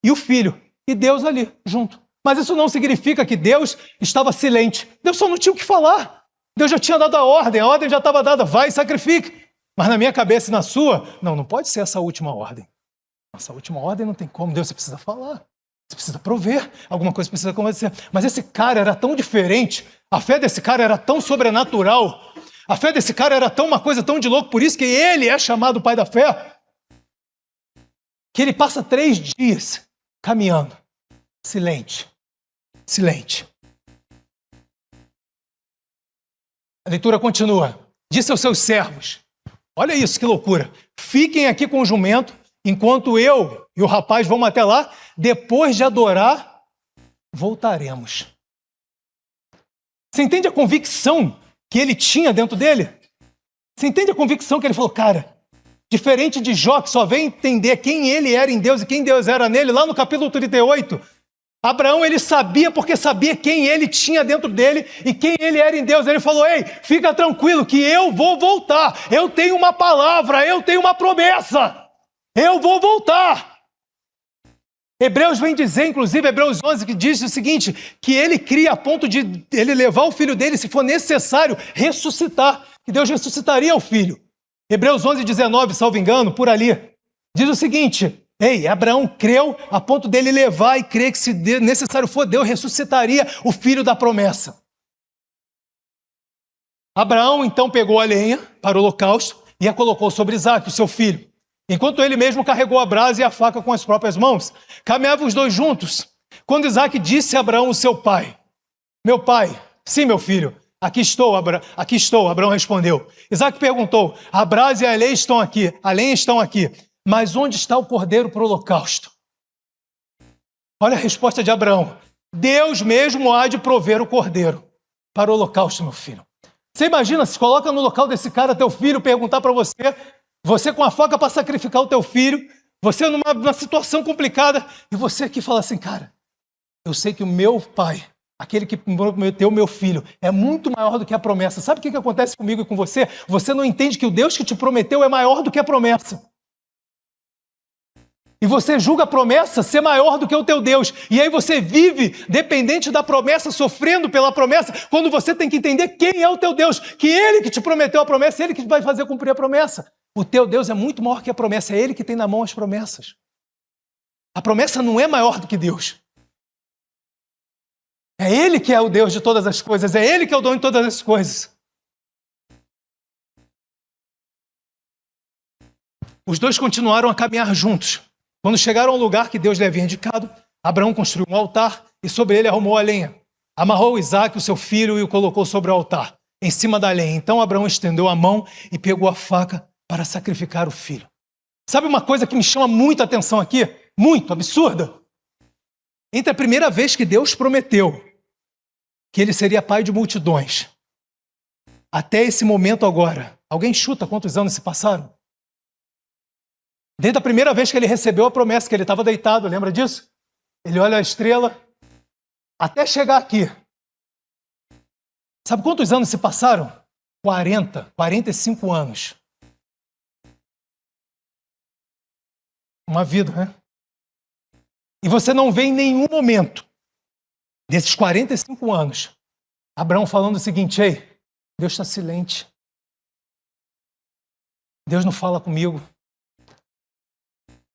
Speaker 1: e o filho, e Deus ali, junto. Mas isso não significa que Deus estava silente. Deus só não tinha o que falar. Deus já tinha dado a ordem já estava dada, vai e sacrifique. Mas na minha cabeça e na sua, não pode ser essa última ordem. Essa última ordem não tem como, Deus, você precisa falar. Você precisa prover, alguma coisa precisa acontecer. Mas esse cara era tão diferente, a fé desse cara era tão sobrenatural, a fé desse cara era tão uma coisa tão de louco, por isso que ele é chamado pai da fé, que ele passa 3 dias caminhando, silente. A leitura continua. Disse aos seus servos, olha isso, que loucura, fiquem aqui com o jumento, enquanto eu e o rapaz vamos até lá, depois de adorar, voltaremos. Você entende a convicção que ele tinha dentro dele? Você entende a convicção que ele falou, cara, diferente de Jó, que só veio entender quem ele era em Deus e quem Deus era nele, lá no capítulo 38, Abraão, ele sabia porque sabia quem ele tinha dentro dele e quem ele era em Deus. Ele falou, ei, fica tranquilo que eu vou voltar. Eu tenho uma palavra, eu tenho uma promessa. Eu vou voltar. Hebreus vem dizer, inclusive, Hebreus 11, que diz o seguinte, que ele cria a ponto de ele levar o filho dele, se for necessário, ressuscitar. que Deus ressuscitaria o filho. Hebreus 11:19, salvo engano, por ali, diz o seguinte: ei, Abraão creu a ponto dele levar e crer que, se necessário for, Deus ressuscitaria o filho da promessa. Abraão então pegou a lenha para o holocausto e a colocou sobre Isaque, o seu filho, enquanto ele mesmo carregou a brasa e a faca com as próprias mãos. Caminhavam os dois juntos. Quando Isaque disse a Abraão, o seu pai: meu pai, sim, meu filho, aqui estou, Abraão respondeu. Isaque perguntou: a brasa e a lenha estão aqui, mas onde está o cordeiro para o holocausto? Olha a resposta de Abraão: Deus mesmo há de prover o cordeiro para o holocausto, meu filho. Você imagina, se coloca no local desse cara, teu filho, perguntar para você com a faca para sacrificar o teu filho, você numa situação complicada, e você aqui fala assim: cara, eu sei que o meu pai, aquele que prometeu o meu filho, é muito maior do que a promessa. Sabe o que acontece comigo e com você? Você não entende que o Deus que te prometeu é maior do que a promessa. E você julga a promessa ser maior do que o teu Deus. E aí você vive dependente da promessa, sofrendo pela promessa, quando você tem que entender quem é o teu Deus, que Ele que te prometeu a promessa, Ele que vai fazer cumprir a promessa. O teu Deus é muito maior que a promessa, é Ele que tem na mão as promessas. A promessa não é maior do que Deus. É Ele que é o Deus de todas as coisas, é Ele que é o dono de todas as coisas. Os dois continuaram a caminhar juntos. Quando chegaram ao lugar que Deus lhe havia indicado, Abraão construiu um altar e sobre ele arrumou a lenha. Amarrou Isaque, o seu filho, e o colocou sobre o altar, em cima da lenha. Então Abraão estendeu a mão e pegou a faca para sacrificar o filho. Sabe uma coisa que me chama muito a atenção aqui? Muito absurda. Entre a primeira vez que Deus prometeu que ele seria pai de multidões, até esse momento agora, alguém chuta quantos anos se passaram? Desde a primeira vez que ele recebeu a promessa, que ele estava deitado, lembra disso? Ele olha a estrela, até chegar aqui. Sabe quantos anos se passaram? 45 anos. Uma vida, né? E você não vê em nenhum momento desses 45 anos Abraão falando o seguinte: ei, Deus está silente. Deus não fala comigo.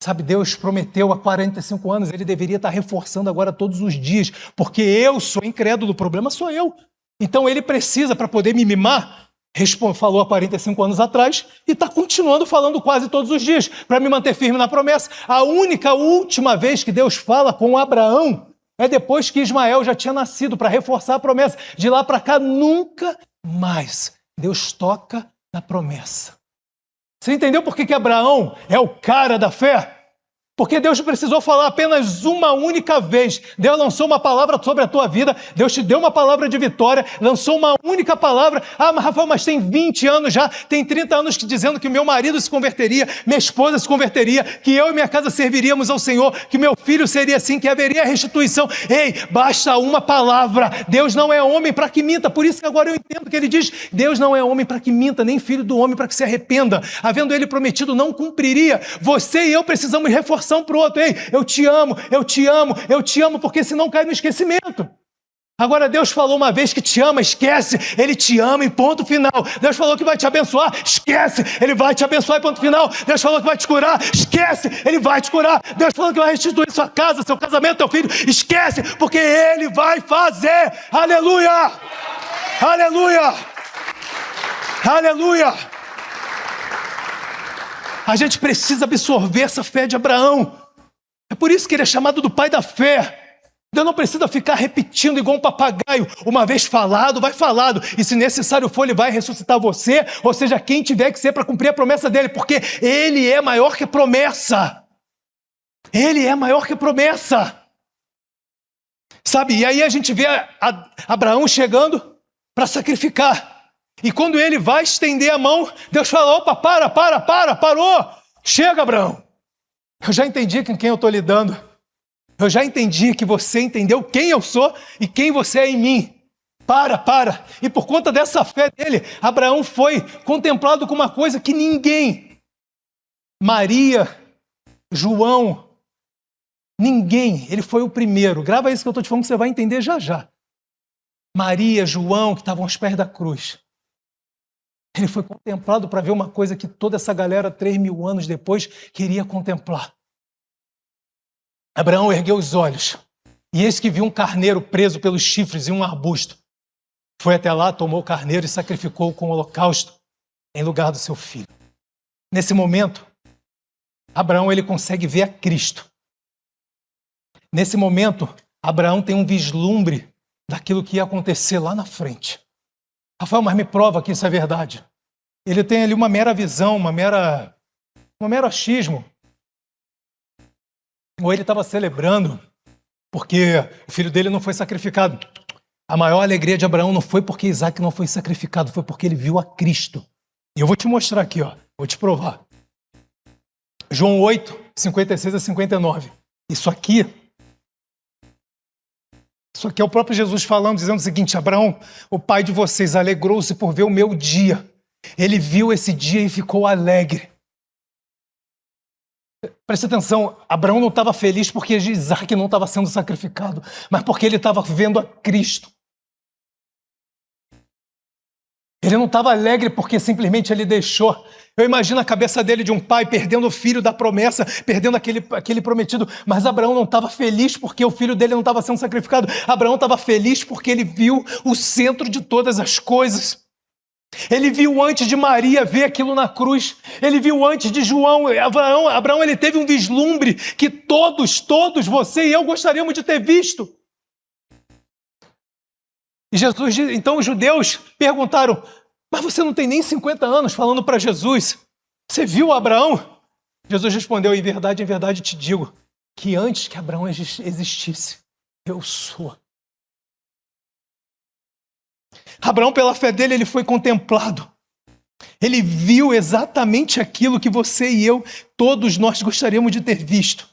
Speaker 1: Sabe, Deus prometeu há 45 anos, Ele deveria estar reforçando agora todos os dias, porque eu sou incrédulo, o problema sou eu. Então Ele precisa, para poder me mimar, falou há 45 anos atrás, e está continuando falando quase todos os dias, para me manter firme na promessa. A última vez que Deus fala com Abraão é depois que Ismael já tinha nascido, para reforçar a promessa. De lá para cá, nunca mais Deus toca na promessa. Você entendeu por que Abraão é o cara da fé? Porque Deus precisou falar apenas uma única vez. Deus lançou uma palavra sobre a tua vida, Deus te deu uma palavra de vitória, lançou uma única palavra. Ah, mas Rafael, mas tem 20 anos já, tem 30 anos dizendo que meu marido se converteria, minha esposa se converteria, que eu e minha casa serviríamos ao Senhor, que meu filho seria assim, que haveria restituição. Ei, basta uma palavra. Deus não é homem para que minta. Por isso que agora eu entendo que ele diz: Deus não é homem para que minta, nem filho do homem para que se arrependa. Havendo ele prometido, não cumpriria. Você e eu precisamos reforçar para o outro: ei, eu te amo, eu te amo, eu te amo, porque senão cai no esquecimento. Agora Deus falou uma vez que te ama, esquece, Ele te ama e ponto final. Deus falou que vai te abençoar, esquece, Ele vai te abençoar e ponto final. Deus falou que vai te curar, esquece, Ele vai te curar. Deus falou que vai restituir sua casa, seu casamento, teu filho, esquece, porque Ele vai fazer. Aleluia, aleluia, aleluia. A gente precisa absorver essa fé de Abraão. É por isso que ele é chamado do pai da fé. Deus não precisa ficar repetindo igual um papagaio. Uma vez falado, vai falado. E se necessário for, Ele vai ressuscitar você, ou seja, quem tiver que ser para cumprir a promessa dEle, porque Ele é maior que a promessa. Ele é maior que a promessa. Sabe, e aí a gente vê Abraão chegando para sacrificar. E quando ele vai estender a mão, Deus fala: opa, parou. Chega, Abraão. Eu já entendi com quem eu estou lidando. Eu já entendi que você entendeu quem eu sou e quem você é em mim. Para. E por conta dessa fé dele, Abraão foi contemplado com uma coisa que ninguém, Maria, João, ninguém, ele foi o primeiro. Grava isso que eu estou te falando, que você vai entender já já. Maria, João, que estavam aos pés da cruz, Ele foi contemplado para ver uma coisa que toda essa galera, 3.000 anos depois, queria contemplar. Abraão ergueu os olhos, e eis que viu um carneiro preso pelos chifres em um arbusto. Foi até lá, tomou o carneiro e sacrificou-o com holocausto em lugar do seu filho. Nesse momento, Abraão ele consegue ver a Cristo. Nesse momento, Abraão tem um vislumbre daquilo que ia acontecer lá na frente. Rafael, mas me prova que isso é verdade. Ele tem ali uma mera visão, um mero achismo. Ou ele estava celebrando porque o filho dele não foi sacrificado. A maior alegria de Abraão não foi porque Isaac não foi sacrificado, foi porque ele viu a Cristo. E eu vou te mostrar aqui, vou te provar. João 8, 56 a 59. Isso aqui é o próprio Jesus falando, dizendo o seguinte: Abraão, o pai de vocês, alegrou-se por ver o meu dia. Ele viu esse dia e ficou alegre. Presta atenção, Abraão não estava feliz porque Isaac não estava sendo sacrificado, mas porque ele estava vendo a Cristo. Ele não estava alegre porque simplesmente ele deixou. Eu imagino a cabeça dele de um pai perdendo o filho da promessa, perdendo aquele prometido. Mas Abraão não estava feliz porque o filho dele não estava sendo sacrificado. Abraão estava feliz porque ele viu o centro de todas as coisas. Ele viu antes de Maria ver aquilo na cruz. Ele viu antes de João. Abraão ele teve um vislumbre que todos, você e eu gostaríamos de ter visto. E Jesus, então os judeus perguntaram: mas você não tem nem 50 anos, falando para Jesus. Você viu Abraão? Jesus respondeu: em verdade te digo, que antes que Abraão existisse, eu sou. Abraão, pela fé dele, ele foi contemplado. Ele viu exatamente aquilo que você e eu, todos nós gostaríamos de ter visto.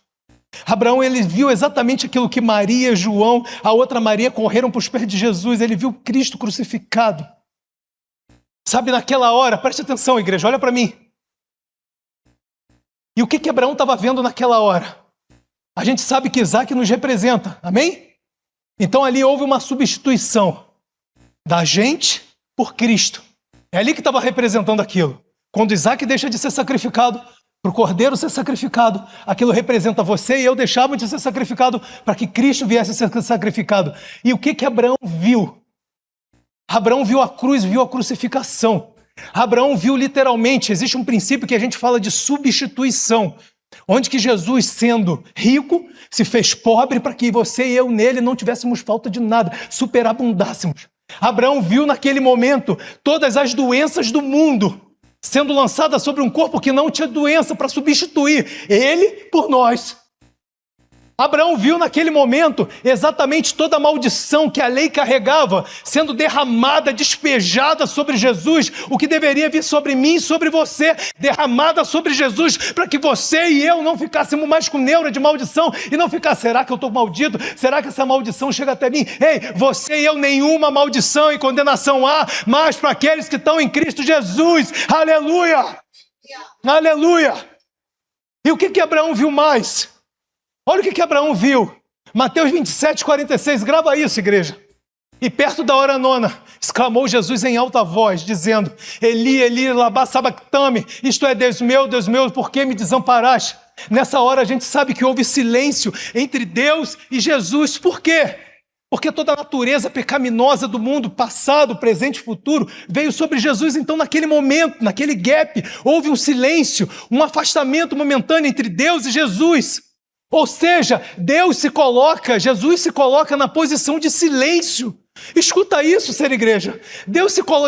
Speaker 1: Abraão, ele viu exatamente aquilo que Maria, João, a outra Maria correram para os pés de Jesus. Ele viu Cristo crucificado. Sabe, naquela hora, preste atenção, igreja, olha para mim. E o que Abraão estava vendo naquela hora? A gente sabe que Isaac nos representa, amém? Então ali houve uma substituição da gente por Cristo. É ali que estava representando aquilo. Quando Isaac deixa de ser sacrificado, para o cordeiro ser sacrificado, aquilo representa você e eu deixávamos de ser sacrificado para que Cristo viesse a ser sacrificado. E o que Abraão viu? Abraão viu a cruz, viu a crucificação. Abraão viu literalmente, existe um princípio que a gente fala de substituição, onde que Jesus, sendo rico, se fez pobre para que você e eu nele não tivéssemos falta de nada, superabundássemos. Abraão viu naquele momento todas as doenças do mundo sendo lançadas sobre um corpo que não tinha doença para substituir ele por nós. Abraão viu naquele momento exatamente toda a maldição que a lei carregava sendo derramada, despejada sobre Jesus, o que deveria vir sobre mim e sobre você, derramada sobre Jesus, para que você e eu não ficássemos mais com neura de maldição e não ficar, será que eu estou maldito? Será que essa maldição chega até mim? Ei, você e eu, nenhuma maldição e condenação há, mas para aqueles que estão em Cristo Jesus. Aleluia! Aleluia! E o que Abraão viu mais? Olha o que Abraão viu. Mateus 27, 46. Grava isso, igreja. E perto da hora nona, exclamou Jesus em alta voz, dizendo: Eli, Eli, lama sabactame. Isto é, Deus meu, por que me desamparaste? Nessa hora a gente sabe que houve silêncio entre Deus e Jesus. Por quê? Porque toda a natureza pecaminosa do mundo, passado, presente e futuro, veio sobre Jesus. Então, naquele momento, naquele gap, houve um silêncio, um afastamento momentâneo entre Deus e Jesus. Ou seja, Jesus se coloca na posição de silêncio. Escuta isso, ser igreja.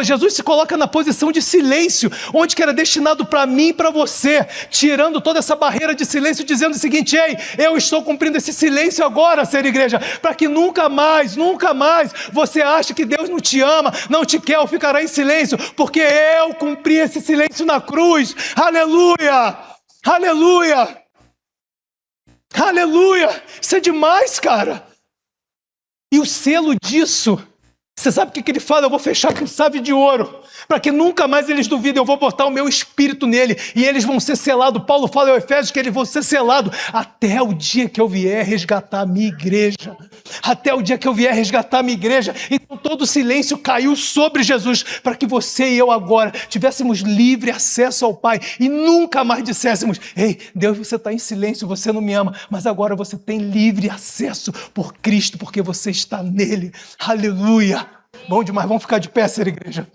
Speaker 1: Jesus se coloca na posição de silêncio, onde que era destinado para mim e para você, tirando toda essa barreira de silêncio, dizendo o seguinte: ei, eu estou cumprindo esse silêncio agora, ser igreja, para que nunca mais você ache que Deus não te ama, não te quer ou ficará em silêncio, porque eu cumpri esse silêncio na cruz. Aleluia! Aleluia! Aleluia! Isso é demais, cara! E o selo disso Você sabe o que ele fala? Eu vou fechar com chave de ouro, para que nunca mais eles duvidem. Eu vou botar o meu espírito nele e eles vão ser selados. Paulo fala em Efésios que eles vão ser selados até o dia que eu vier resgatar a minha igreja. Até o dia que eu vier resgatar a minha igreja. Então todo o silêncio caiu sobre Jesus, para que você e eu agora tivéssemos livre acesso ao Pai e nunca mais disséssemos: ei, Deus, você está em silêncio, você não me ama, mas agora você tem livre acesso por Cristo, porque você está nele. Aleluia! Bom demais, vamos ficar de pé, ser igreja.